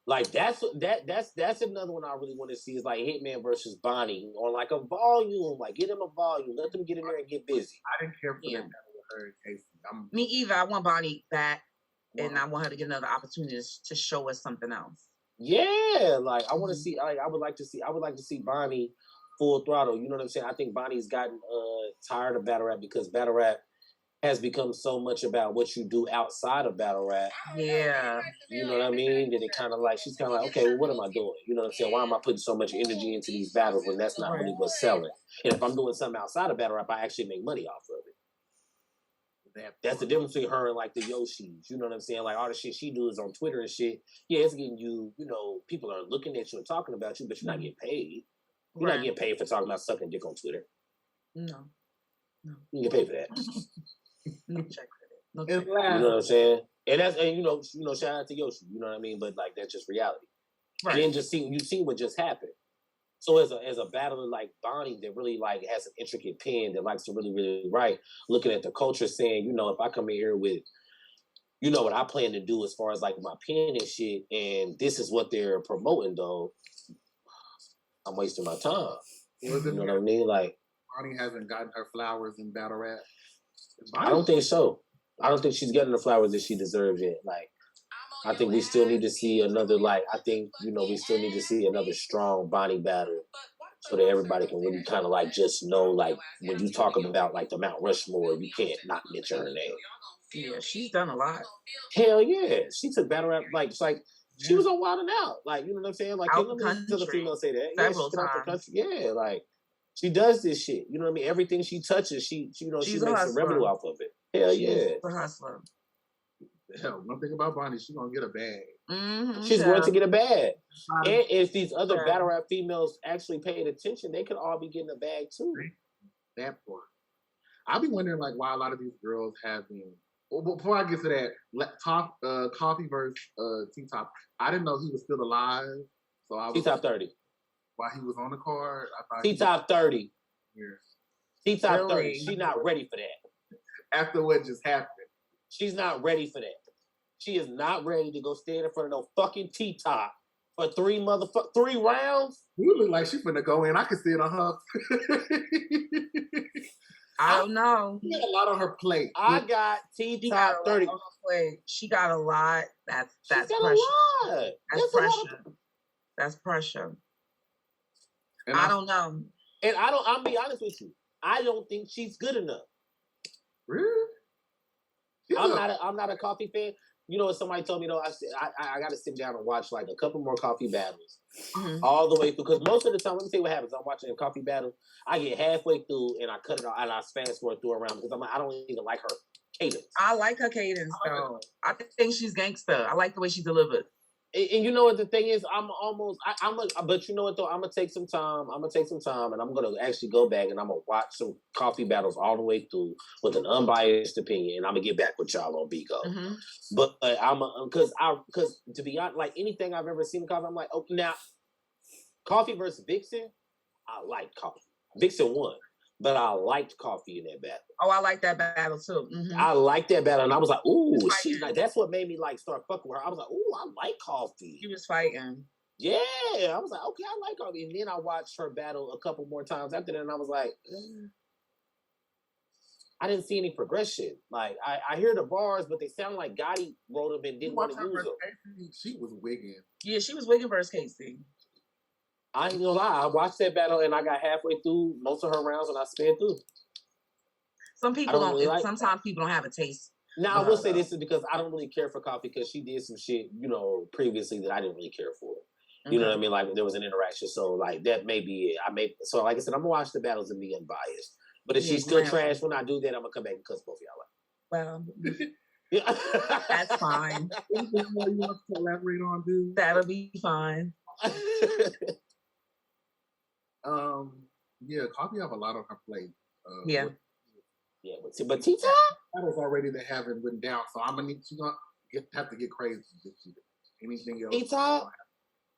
Like that's another one I really want to see is like Hitman versus Bonnie on like a volume. Like get them a volume, let them get in there and get busy. I didn't care for that battle with her and Casey. Me either. I want Bonnie back, and I want her to get another opportunity to show us something else. Yeah, like I want to see. Like I would like to see Bonnie full throttle. You know what I'm saying? I think Bonnie's gotten tired of battle rap because battle rap has become so much about what you do outside of battle rap. Yeah. You know what I mean? That it kind of like, she's kind of like, okay, well, what am I doing? You know what I'm saying? Why am I putting so much energy into these battles when that's not really what's selling? And if I'm doing something outside of battle rap, I actually make money off of it. That's the difference between her and like the Yoshis. You know what I'm saying? Like all the shit she does on Twitter and shit. Yeah, it's getting you, people are looking at you and talking about you, but you're not getting paid. You're not getting paid for talking about sucking dick on Twitter. No. You get paid for that. No check for that. You know what I'm saying? And shout out to Yoshi. You know what I mean? But like that's just reality. Right. And then you've seen what just happened. So as a battler like Bonnie that really like has an intricate pen that likes to really, really write, looking at the culture saying, if I come in here with, what I plan to do as far as like my pen and shit, and this is what they're promoting though, I'm wasting my time. You know what I mean? Like Bonnie hasn't gotten her flowers in battle rap. I don't think so. I don't think she's getting the flowers that she deserves yet. Like, I think we still need to see another, we still need to see another strong Bonnie battle so that everybody can really kind of like just know, like, when you talk about like the Mount Rushmore, you can't not mention her name. Yeah, she's done a lot. Hell yeah. She took battle rap, like, it's like, she was on Wild 'N Out. Like, you know what I'm saying? Like, you know the female say that. Several times. Yeah, like, she does this shit. You know what I mean? Everything she touches, she makes some revenue off of it. Hell yeah. She's a hustler. Hell, one thing about Bonnie, she's gonna get a bag. Mm-hmm, she's going to get a bag. And if these other battle rap females actually paid attention, they could all be getting a bag too. That part. I'll be wondering like why a lot of these girls have been. Well, before I get to that, Coffee versus T-Top. I didn't know he was still alive. So I was T-Top 30. While he was on the card, I thought T-Top 30. Yeah. T-Top 30. She's not ready for that. After what just happened. She's not ready for that. She is not ready to go stand in front of no fucking T-Top for 3 rounds. You look like she's finna go in. I can see it on her. I don't know. She got a lot on her plate. I got T-Top 30. She got a lot. That's pressure. That's pressure. That's pressure. And I don't know. And I'll be honest with you. I don't think she's good enough. Really? I'm not a Coffee fan. As somebody told me though, I got to sit down and watch like a couple more Coffee battles all the way through. Because most of the time, let me tell you what happens. I'm watching a Coffee battle. I get halfway through and I cut it off and I fast forward through around because I don't even like her cadence. I like her cadence though. I think she's gangster. I like the way she delivers. And you know what the thing is? But you know what though? I'm gonna take some time. And I'm gonna actually go back and I'm gonna watch some Coffee battles all the way through with an unbiased opinion, and I'm gonna get back with y'all on Bigo. Mm-hmm. But because to be honest, like anything I've ever seen in Coffee, I'm like, oh, now Coffee versus Vixen, I like Coffee. Vixen won. But I liked Coffee in that battle. Oh, I like that battle too. Mm-hmm. I liked that battle, and I was like, "Ooh, she's like." That's what made me like start fucking with her. I was like, "Ooh, I like Coffee." She was fighting. Yeah, I was like, "Okay, I like Coffee." And then I watched her battle a couple more times after that, and I was like, I didn't see any progression. Like I hear the bars, but they sound like Gotti wrote them and didn't want to use them. She was wigging. Yeah, she was wigging versus Casey. I ain't gonna lie. I watched that battle and I got halfway through most of her rounds and I sped through. Some people don't. Really sometimes people don't have a taste. Now I will say this is because I don't really care for Coffee because she did some shit, previously that I didn't really care for. You know what I mean? Like there was an interaction, so like that may be it. So like I said, I'm gonna watch the battles and be unbiased. But if Yeah, she's still grandma. trash when I do that, I'm gonna come back and cuss both of y'all Well, out. that's fine. Anything more you want to elaborate on, dude? That'll be fine. Yeah, Coffee have a lot on her plate. Yeah. Yeah, but T-Top? Battles already that haven't written down, so I'm gonna need she's gonna have to get crazy this year. Anything else? T-Top?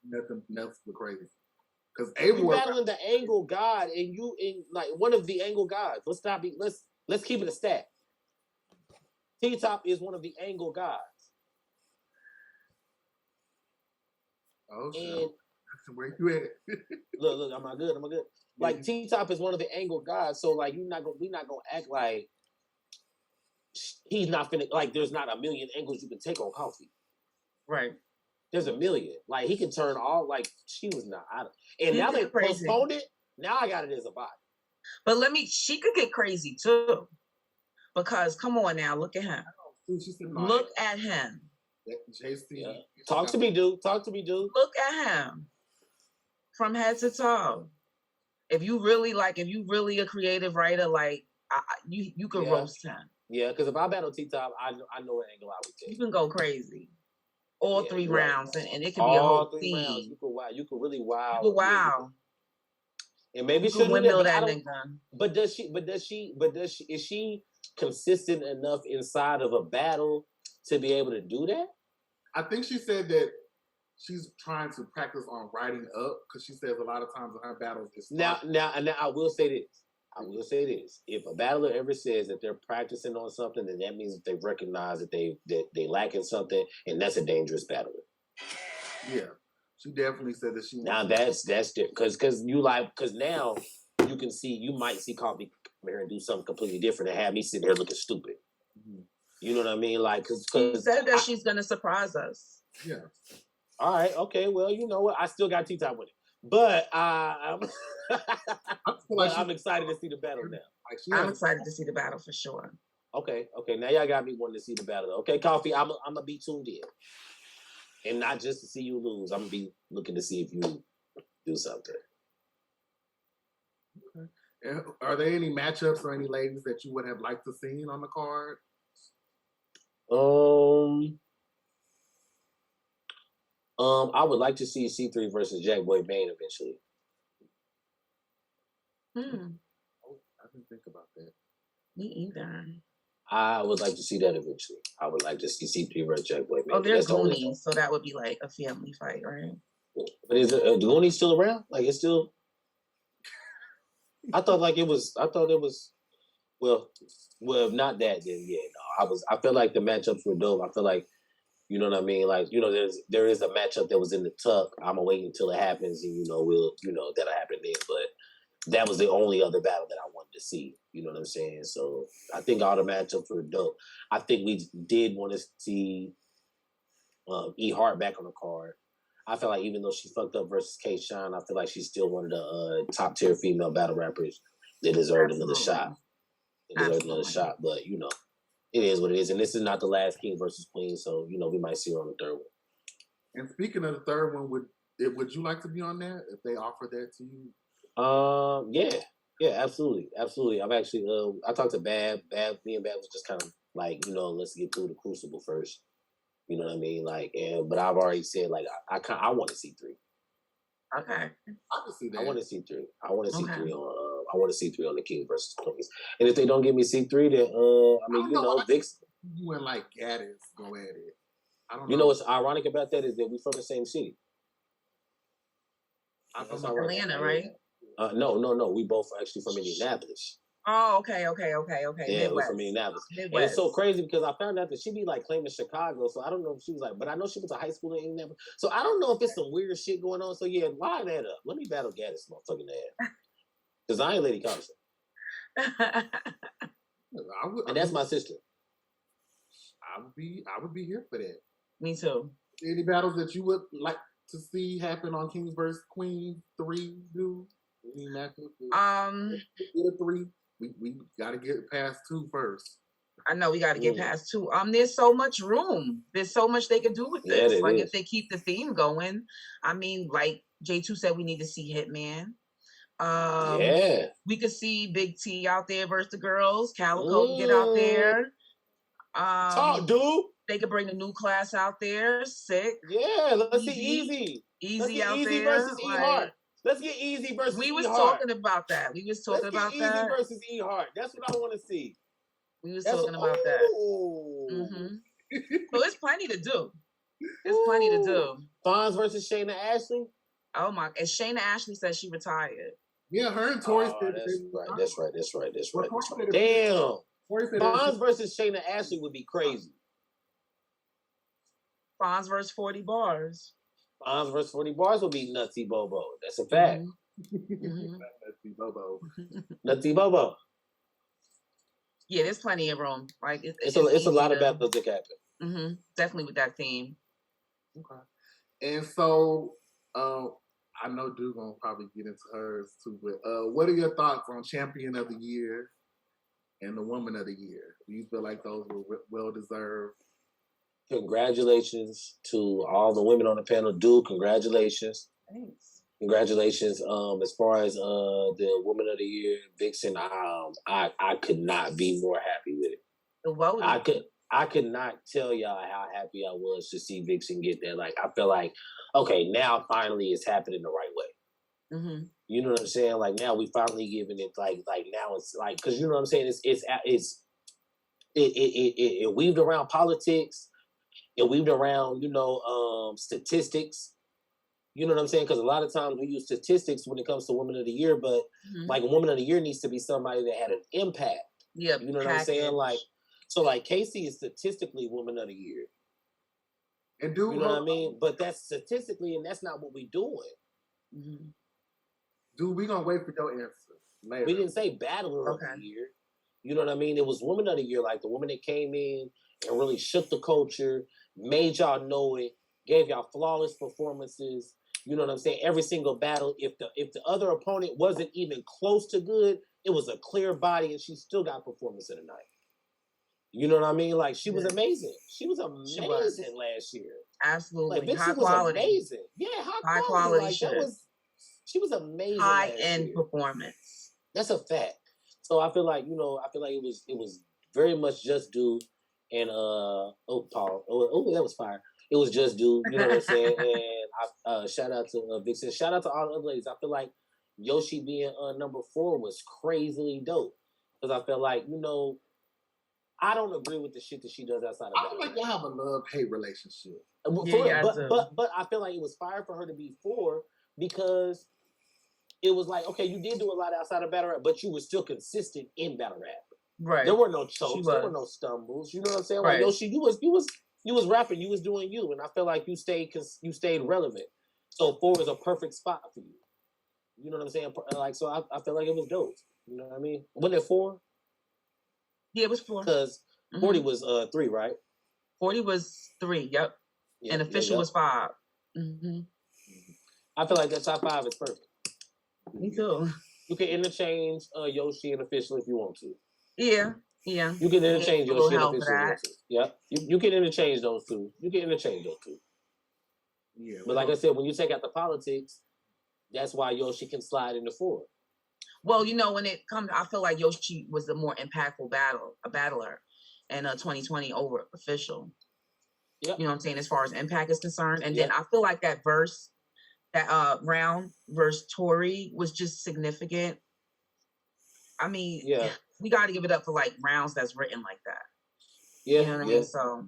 Nothing else but crazy. Because You battling the angle god, and you in like one of the angle gods. Let's keep it a stat. T-Top is one of the angle gods. Oh shit. And That's where you at. look, am I good? Like T-Top is one of the angle gods, so like we're not gonna act like he's not finna, like there's not a million angles you can take on Coffee. Right. There's a million. Like he can turn all, like she was not out of, and now they postponed it. Now I got it as a bot. But she could get crazy too. Because come on now, look at him. Look at him. JC. Yeah. Talk to me, dude. Look at him. From head to toe. If you really a creative writer, like you could roast him. Yeah, because if I battle T-Top, I know what angle I would take. You can go crazy. All 3 rounds, and it could be a whole scene. You could really wow. Wow. And maybe she'll windmill that nigga. But is she consistent enough inside of a battle to be able to do that? I think she said that she's trying to practice on writing up, because she says a lot of times in her battles. Now, I will say this. If a battler ever says that they're practicing on something, then that means that they recognize that they lack in something, and that's a dangerous battler. Yeah, she definitely said that she. Now that's different, because now you might see Coffee come here and do something completely different and have me sitting here looking stupid. Mm-hmm. You know what I mean? Like, because she said that she's gonna surprise us. Yeah. All right. Okay. Well, you know what? I still got T-Top with it, but I'm excited to see the battle now. I'm excited to see the battle for sure. Okay. Now y'all got me wanting to see the battle. Okay, Coffee. I'm gonna be tuned in, and not just to see you lose. I'm gonna be looking to see if you do something. Okay. And are there any matchups or any ladies that you would have liked to see on the card? I would like to see C3 versus Jack Boy Maine eventually. I didn't think about that. Me either. I would like to see that eventually. I would like to see C3 versus Jack Boy Maine. Oh, they're Goonies, so that would be like a family fight, right? But is the Goonies still around? Like it's still? I thought it was. Well, if not that, then yeah, no. I felt like the matchups were dope. I feel like, you know what I mean? Like, there is a matchup that was in the tuck. I'm gonna wait until it happens, and that'll happen then. But that was the only other battle that I wanted to see. You know what I'm saying? So I think all the matchups were dope. I think we did want to see E Hart back on the card. I feel like even though she fucked up versus K Shine, I feel like she's still one of the top tier female battle rappers that deserved another shot. But it is what it is, and this is not the last King versus Queen, so we might see her on the third one. And speaking of the third one, would you like to be on that if they offer that to you? Yeah, absolutely. I've actually I talked to Bab. Me and Bab was just kind of like, let's get through the crucible first. You know what I mean? Like, but I've already said like I want to see 3. Okay. I can see that. I want to see 3. I want to see 3 on. I want to see 3 on the King versus Queens. And if they don't give me C3, then Vix. You and like Gaddis go at it. I don't know. You know what's ironic about that is that we're from the same city. I'm from Atlanta, right? No. We both are actually from Indianapolis. Oh, okay. Yeah, Midwest. we're from Indianapolis. Midwest. And it's so crazy because I found out that she be like claiming Chicago, so I don't know if she was like, but I know she went to high school in Indianapolis. So I don't know if it's some weird shit going on. So yeah, line that up. Let me battle Gaddis motherfucking ass. Because I ain't Lady Compton. And that's my sister. I would be here for that. Me too. Any battles that you would like to see happen on Kings vs. Queens 3 do? Any matchups? Get a 3. We gotta get past 2 first. I know we gotta get past 2. There's so much room. There's so much they could do with this. If they keep the theme going. I mean, like J2 said, we need to see Hitman. Yeah. We could see Big T out there versus the girls. Calico could get out there. Talk, dude. They could bring a new class out there. Sick. Yeah, let's see Easy. Let's Easy get out Easy there. versus E Hart. Let's get Easy versus We E was Hart. talking about that. We was talking Let's get about Easy that. versus E Hart. That's what I want to see. We was talking about that. So it's plenty to do. There's plenty to do. Fonz versus Shayna Ashley. Oh my! And Shayna Ashley said she retired. Yeah, her and Tori. That's right. Damn. Fonz versus Shayna Ashley would be crazy. Fonz versus 40 Bars. Fonz versus 40 Bars would be Nutsy Bobo. That's a fact. Nutsy Bobo. Nutsy Bobo. Yeah, there's plenty of room. Like it's a lot of battles that happen. Definitely with that theme. Okay. And so, I know Dude gonna probably get into hers too, but what are your thoughts on Champion of the Year and the Woman of the Year? Do you feel like those were well deserved? Congratulations to all the women on the panel. Dude, congratulations. Thanks. Congratulations. As far as the Woman of the Year, Vixen, I could not be more happy with it. The voting. I could not tell y'all how happy I was to see Vixen get there. Like, I feel like, okay, now finally it's happening the right way. You know what I'm saying? Like, now we finally giving it like now it's like, because you know what I'm saying? It weaved around politics. It weaved around, statistics. You know what I'm saying? Because a lot of times we use statistics when it comes to Woman of the Year, but like a Woman of the Year needs to be somebody that had an impact. Yeah, you know what I'm saying? Like, so like Casey is statistically Woman of the Year. And Dude, you know what I mean? But that's statistically, and that's not what we doing. Dude, we gonna wait for your answer later. We didn't say Battler of the Year. You know what I mean? It was Woman of the Year, like the woman that came in and really shook the culture, made y'all know it, gave y'all flawless performances. You know what I'm saying? Every single battle, if the other opponent wasn't even close to good, it was a clear body, and she still got performance of the night. You know what I mean? Like, she was amazing. She was amazing last year. Absolutely. Like, Vixen was amazing. Yeah, high quality. Like, she was amazing. High-end performance. That's a fact. So I feel like, it was very much Just Dude and Paul. That was fire. It was Just Dude, you know what I'm saying? And shout out to Vixen. Shout out to all the other ladies. I feel like Yoshi being number 4 was crazily dope. Because I feel like, I don't agree with the shit that she does outside of I feel like y'all have a love-hate relationship. But I feel like it was fire for her to be 4 because it was like, okay, you did do a lot outside of battle rap, but you were still consistent in battle rap. Right. There were no chokes, there were no stumbles. You know what I'm saying? Like, Yoshi, you was rapping, you was doing you, and I feel like you stayed relevant. So 4 is a perfect spot for you. You know what I'm saying? Like, so I feel like it was dope. You know what I mean? Wasn't it 4? Yeah, it was 4. Because 40 was 3, right? 40 was 3, yep. And official was 5. I feel like that top 5 is perfect. Me too. You can interchange Yoshi and official if you want to. Yeah. You can interchange Yoshi and official if you want to. Yeah. You can interchange those two. Yeah. But like I said, when you take out the politics, that's why Yoshi can slide into 4. Well, when it comes, I feel like Yoshi was the more impactful battler in 2020 over official. Yep. You know what I'm saying? As far as impact is concerned. And then I feel like that round versus Tori was just significant. I mean, we got to give it up for like rounds that's written like that. Yeah. You know what I mean? So,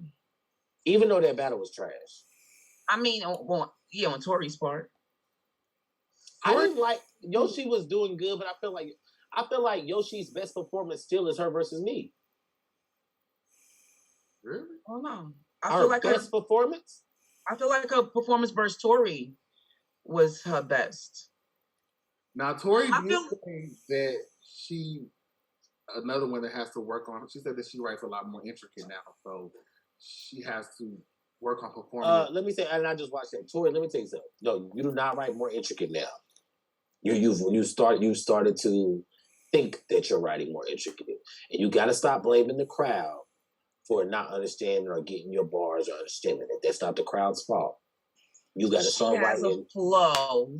even though that battle was trash. I mean, on Tori's part. I didn't like Yoshi was doing good, but I feel like Yoshi's best performance still is her versus me. Really? Oh no. Her best performance? I feel like her performance versus Tori was her best. Now Tori did say that another one that has to work on. She said that she writes a lot more intricate now, so she has to work on performance. Let me say, and I just watched that. Tori, let me tell you something. No, you do not write more intricate now. You started to think that you're writing more intricate, and you got to stop blaming the crowd for not understanding or getting your bars or understanding it. That's not the crowd's fault. You got to start writing. A flow.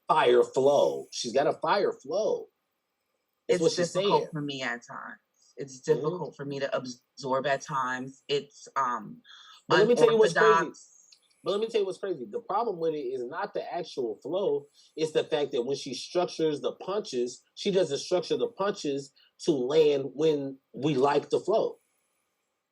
fire flow. She's got a fire flow. That's what she's difficult saying. for me at times. It's difficult for me to absorb at times. It's But let me tell you what's crazy. unorthodox. But let me tell you what's crazy. The problem with it is not the actual flow. It's the fact that when she structures the punches, she doesn't structure the punches to land when we like the flow.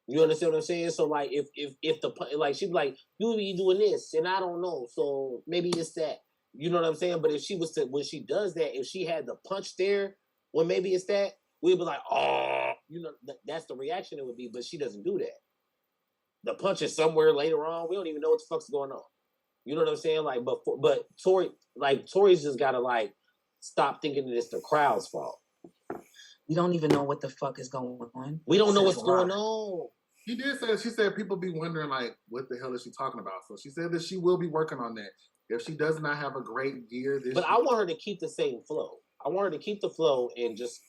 You understand what I'm saying? So like, if the like she'd be like, you be doing this, and I don't know, so maybe it's that. You know what I'm saying? But if she was to, when she does that, if she had the punch there, well, maybe it's that. We'd be like, oh, you know, that's the reaction it would be. But she doesn't do that. The punch is somewhere later on. We don't even know what the fuck's going on. You know what I'm saying? Like, but Tori's just gotta like stop thinking that it's the crowd's fault. We don't even know what the fuck is going on. We don't know what's going on. She did say, she said people be wondering like, what the hell is she talking about? So she said that she will be working on that. If she does not have a great year this year. I want her to keep the same flow. I want her to keep the flow and just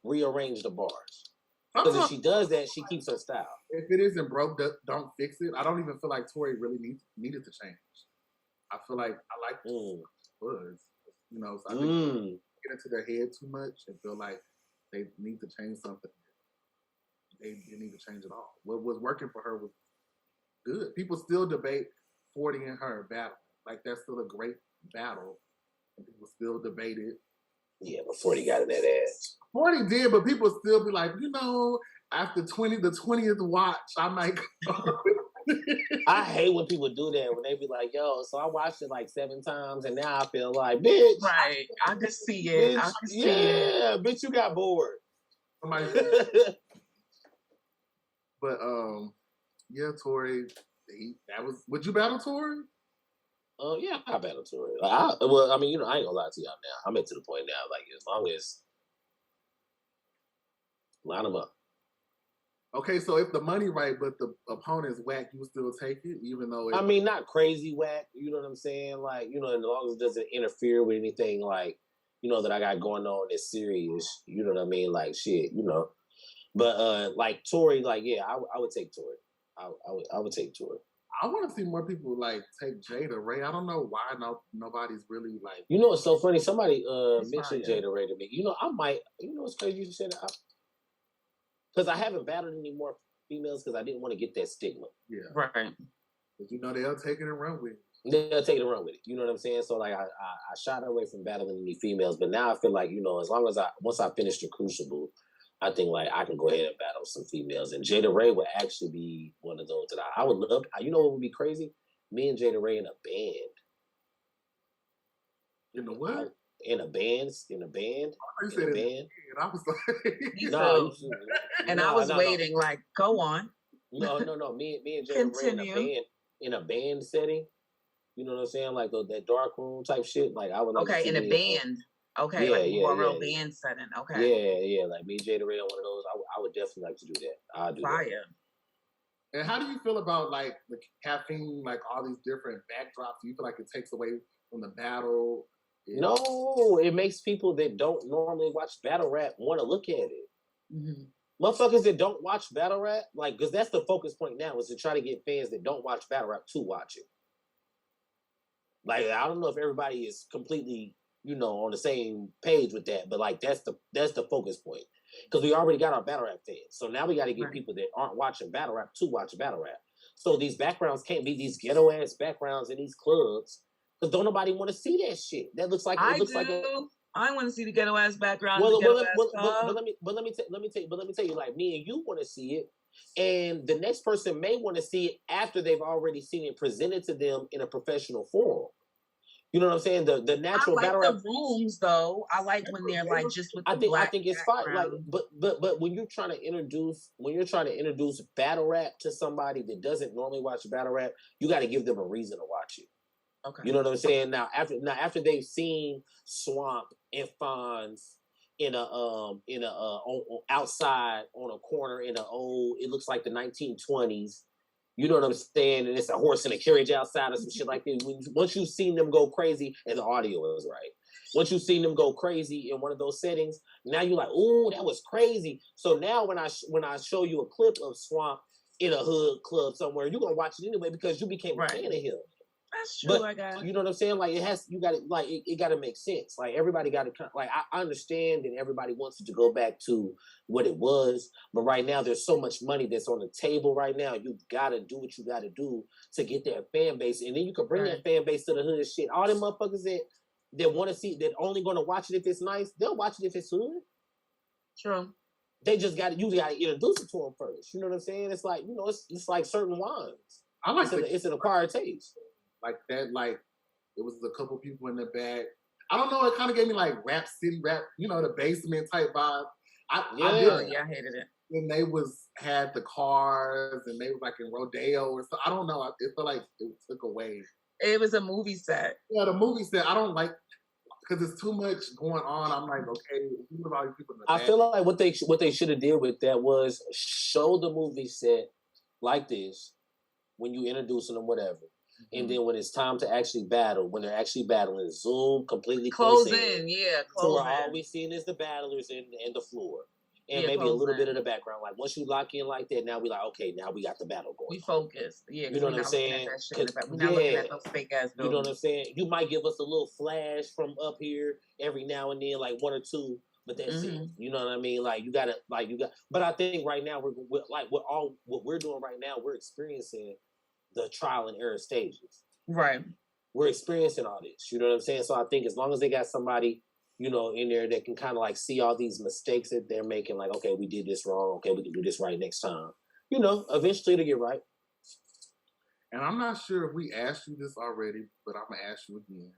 rearrange the bars. Because if she does that, she keeps her style. If it isn't broke, don't fix it. I don't even feel like Tori really needed to change. I feel like I like was, you know, so I think get into their head too much and feel like they need to change something. They didn't need to change it all. What was working for her was good. People still debate 40 and her battle. Like that's still a great battle. And people still debate it. Yeah, but 40 got in that ass. 40 did, but people still be like, you know, after the 20th watch, I might go. I hate when people do that, when they be like, yo, so I watched it like 7 times and now I feel like, bitch. Right. I can see it. Bitch, I can see it. Yeah, bitch, you got bored. But yeah, Tori, would you battle Tori? Yeah, I battle Tori. Well, I mean, you know, I ain't gonna lie to y'all now. I'm to the point now, like, as long as line them up. Okay, so if the money right, but the opponent's whack, you would still take it, even though I mean, not crazy whack, you know what I'm saying? Like, you know, as long as it doesn't interfere with anything, like, you know, that I got going on that's serious, you know what I mean? Like, shit, you know. But, like, Tori, like, yeah, I would take Tori. I would take Tori. I want to see more people, like, take Jada Ray. I don't know why nobody's really, like... You know what's so funny? Somebody mentioned Jada Ray to me. You know, I might... You know what's crazy you said that? Because I haven't battled any more females because I didn't want to get that stigma. Yeah. Right. But you know, they'll take it and run with it. They'll take it and run with it. You know what I'm saying? So, like, I shied away from battling any females, but now I feel like, you know, as long as once I finish the Crucible, I think, like, I can go ahead and battle some females. And Jada Ray would actually be one of those that I would love. You know what would be crazy? Me and Jada Ray in a band. In the what? In a band. I was like... I was waiting, like, go on. No. Me and Jada Ray in a band setting. You know what I'm saying? Like that dark room type shit. Like I would like in a band. Okay, like a real band setting. Okay. Yeah. Like me and Jada Ray on one of those. I would definitely like to do that. I'll do Fire. that. And how do you feel about like the caffeine, like all these different backdrops? Do you feel like it takes away from the battle? No, it makes people that don't normally watch battle rap want to look at it. Mm-hmm. Motherfuckers that don't watch battle rap, like, because that's the focus point now, is to try to get fans that don't watch battle rap to watch it. Like, I don't know if everybody is completely, you know, on the same page with that, but like that's the focus point. Because we already got our battle rap fans. So now we got to get people that aren't watching battle rap to watch battle rap. So these backgrounds can't be these ghetto ass backgrounds in these clubs. Because don't nobody want to see that shit. That looks like I want to see the ghetto ass background. But let me tell you, like, me and you want to see it, and the next person may want to see it after they've already seen it presented to them in a professional forum. You know what I'm saying? The natural battle rap rooms, though. I like when they're like just with the black. I think it's fine. Like, but when you're trying to introduce battle rap to somebody that doesn't normally watch battle rap, you got to give them a reason to watch it. Okay. You know what I'm saying? Now after they've seen Swamp and Fonz in a outside on a corner in an old, it looks like the 1920s. You know what I'm saying? And it's a horse in a carriage outside or some shit like that. Once you've seen them go crazy, and the audio is right. Once you've seen them go crazy in one of those settings, now you're like, ooh, that was crazy. So now when I show you a clip of Swamp in a hood club somewhere, you're gonna watch it anyway because you became a fan of him. That's true, I guess. You know what I'm saying? Like you got to like it got to make sense. Like everybody got to like I understand that everybody wants it to go back to what it was, but right now there's so much money that's on the table right now. You got to do what you got to do to get that fan base, and then you can bring that fan base to the hood shit. All them motherfuckers that want to see that only going to watch it if it's nice, they'll watch it if it's hood. True. They just got to introduce it to them first. You know what I'm saying? It's like it's like certain wines. I like it's an acquired taste. Like that, like it was a couple people in the back. I don't know. It kind of gave me like Rap City, the basement type vibe. I hated it. And they had the cars, and they was like in rodeo or so. I don't know. It felt like it took away. It was a movie set. Yeah, the movie set. I don't like because it's too much going on. I'm like, okay, who are all these people in the back? I feel like what they should have did with that was show the movie set like this when you introducing them, whatever. And then when it's time to actually battle, when they're actually battling, zoom completely close in. So we're always seeing is the battlers and the floor. And maybe a little bit of the background. Like once you lock in like that, now we like, okay, now we got the battle going. We focus. Yeah. You know what I'm saying? We're not looking at those fake ass buildings. You know what I'm saying? You might give us a little flash from up here every now and then, like one or two, but that's it. You know what I mean? Like you got. But I think right now we're like what we're doing right now, we're experiencing the trial and error stages. Right. We're experiencing all this. You know what I'm saying? So I think as long as they got somebody, in there that can kind of like see all these mistakes that they're making, like, okay, we did this wrong. Okay, we can do this right next time. Eventually it'll get right. And I'm not sure if we asked you this already, but I'm going to ask you again.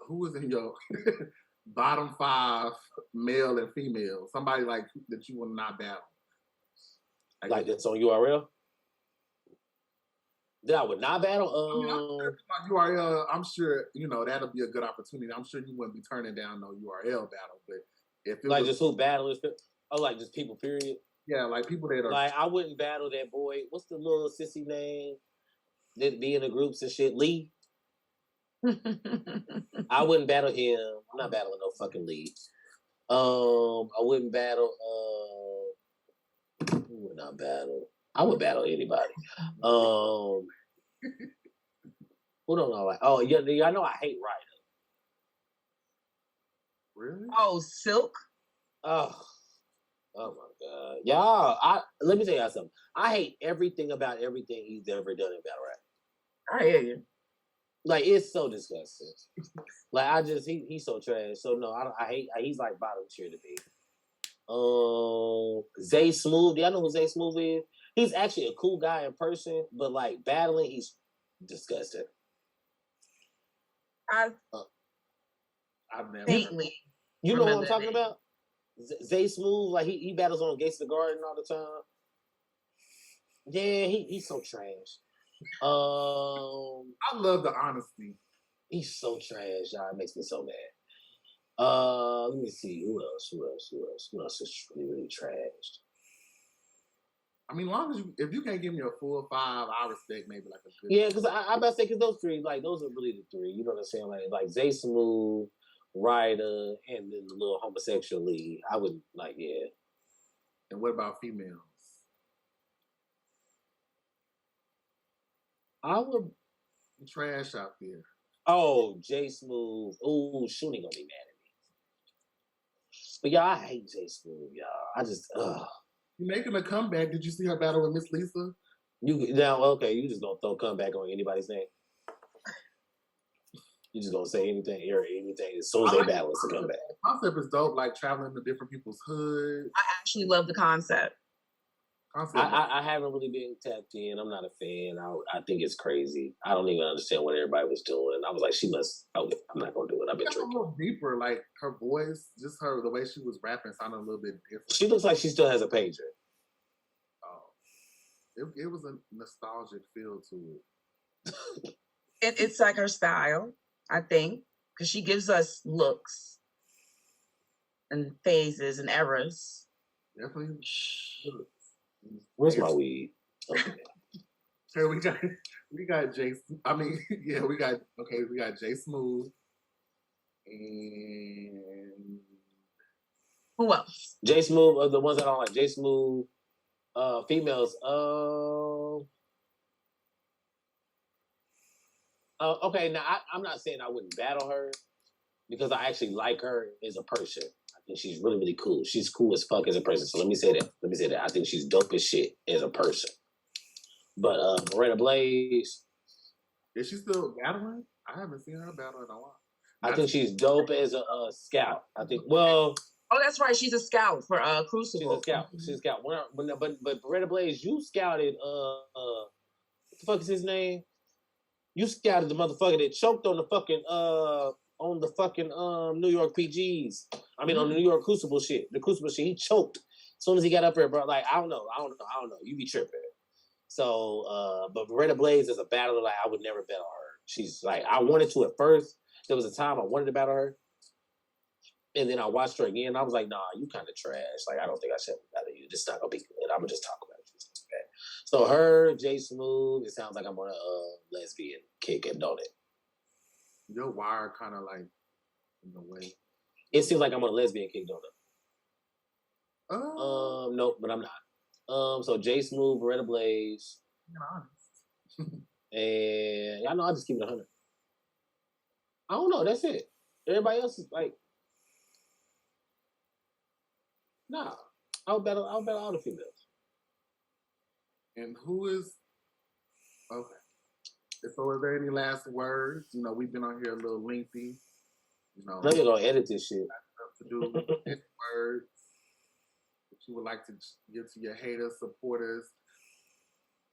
Who is in your bottom 5 male and female? Somebody like that you will not battle. Like that's on URL? That I would not battle. URL, I'm sure that'll be a good opportunity. I'm sure you wouldn't be turning down no URL battle, but if it like was, just who battlers, like just people, period. Yeah, like people that are like I wouldn't battle that boy. What's the little sissy name that be in the groups and shit? Lee. I wouldn't battle him. I'm not battling no fucking Lee. I wouldn't battle. Who would not battle? I would battle anybody. Who don't know? Like, I know I hate Ryder. Really? Oh, Silk. Oh my god, y'all! Let me tell y'all something. I hate everything about everything he's ever done in battle rap. I hear you. Like it's so disgusting. Like he's so trash. So no, I hate. He's like bottom tier to me. Zay Smooth. Do y'all know who Zay Smooth is? He's actually a cool guy in person, but like battling, he's disgusting. I've never. You know what I'm talking about? Zay Smooth, like he battles on Gates of the Garden all the time. Yeah, he's so trash. I love the honesty. He's so trash, y'all. It makes me so mad. Let me see. Who else is really, really trashed? I mean, long as if you can't give me a full 5, I respect maybe like a good. Yeah, because I about to say because those three, like those are really the three. You know what I'm saying? Like Zay Smooth, Ryder, and then the little homosexual lead. I would like, yeah. And what about females? I would trash out there. Oh, Jay Smooth. Ooh, Shoonie gonna be mad at me. But y'all, I hate Jay Smooth, y'all. I just You making a comeback? Did you see her battle with Miss Lisa? You just gonna throw comeback on anybody's name? You just gonna say anything as soon as they battle, it's a comeback. The concept is dope, like traveling to different people's hoods. I actually love the concept. I haven't really been tapped in. I'm not a fan. I think it's crazy. I don't even understand what everybody was doing. I was like, I'm not gonna do it. I've been drinking. A little deeper, like her voice, just the way she was rapping sounded a little bit different. She looks like she still has a pager. Oh, it was a nostalgic feel to it. It's like her style, I think, because she gives us looks and phases and eras. Definitely. Where's my weed? Okay. Here we got Jay. I mean, yeah, we got Jay Smooth and who else? Jay Smooth are the ones that I don't like. Jay Smooth, females. Okay, now I'm not saying I wouldn't battle her because I actually like her as a person. I think she's really, really cool. She's cool as fuck as a person. So let me say that. I think she's dope as shit as a person. But Miranda Blaze, is she still battling? I haven't seen her battle in a while. I think she's dope as a scout. I think. Well, Oh, that's right. She's a scout for Crucible. She's a scout. But Miranda Blaze, you scouted. What the fuck is his name? You scouted the motherfucker that choked on the fucking New York PGs. I mean on the New York Crucible shit. The Crucible shit. He choked as soon as he got up there, bro. Like I don't know. You be tripping. So, but Miranda Blaze is a battler. Like I would never bet on her. She's like I wanted to at first. There was a time I wanted to battle her, and then I watched her again. And I was like, nah, you kind of trash. Like I don't think I should battle you. This is not gonna be good. I'm gonna just talk about it. So her, J Smooth, it sounds like I'm on a lesbian kick, and don't it? Your wire kind of like in the way. It seems like I'm on a lesbian kick, don't it? Oh. No, but I'm not. So J Smooth, Beretta Blaze, and y'all know I just keep it 100. I don't know. That's it. Everybody else is like, nah. I'll battle all the females. And who is okay? So, is there any last words? You know, we've been on here a little lengthy. You know, I'm gonna edit this shit. To do any words that you would like to give to your haters, supporters.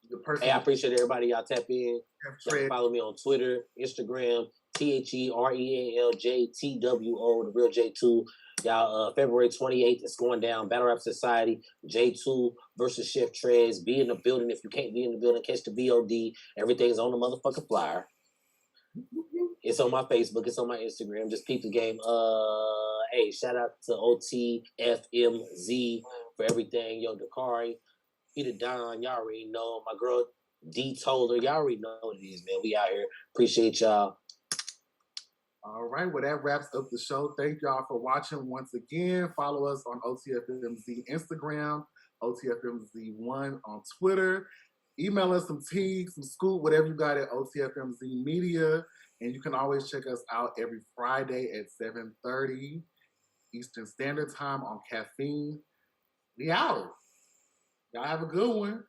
The person. Hey, I appreciate everybody. Y'all tap in. Y'all can follow me on Twitter, Instagram, TheRealJTWO, the real J2. Y'all, February 28th, it's going down. Battle Rap Society, J2 versus Chef Trez. Be in the building. If you can't be in the building, catch the VOD. Everything's on the motherfucking flyer. It's on my Facebook. It's on my Instagram. Just peep the game. Hey, shout out to OTFMZ for everything. Yo, Dakari, Peter Don, y'all already know. My girl, D Toller, y'all already know what it is, man. We out here. Appreciate y'all. All right, well, that wraps up the show. Thank y'all for watching once again. Follow us on OTFMZ Instagram, OTFMZ1 on Twitter. Email us some tea, some scoop, whatever you got at otfmzmedia. And you can always check us out every Friday at 7:30 Eastern Standard Time on Caffeine. We out. Y'all have a good one.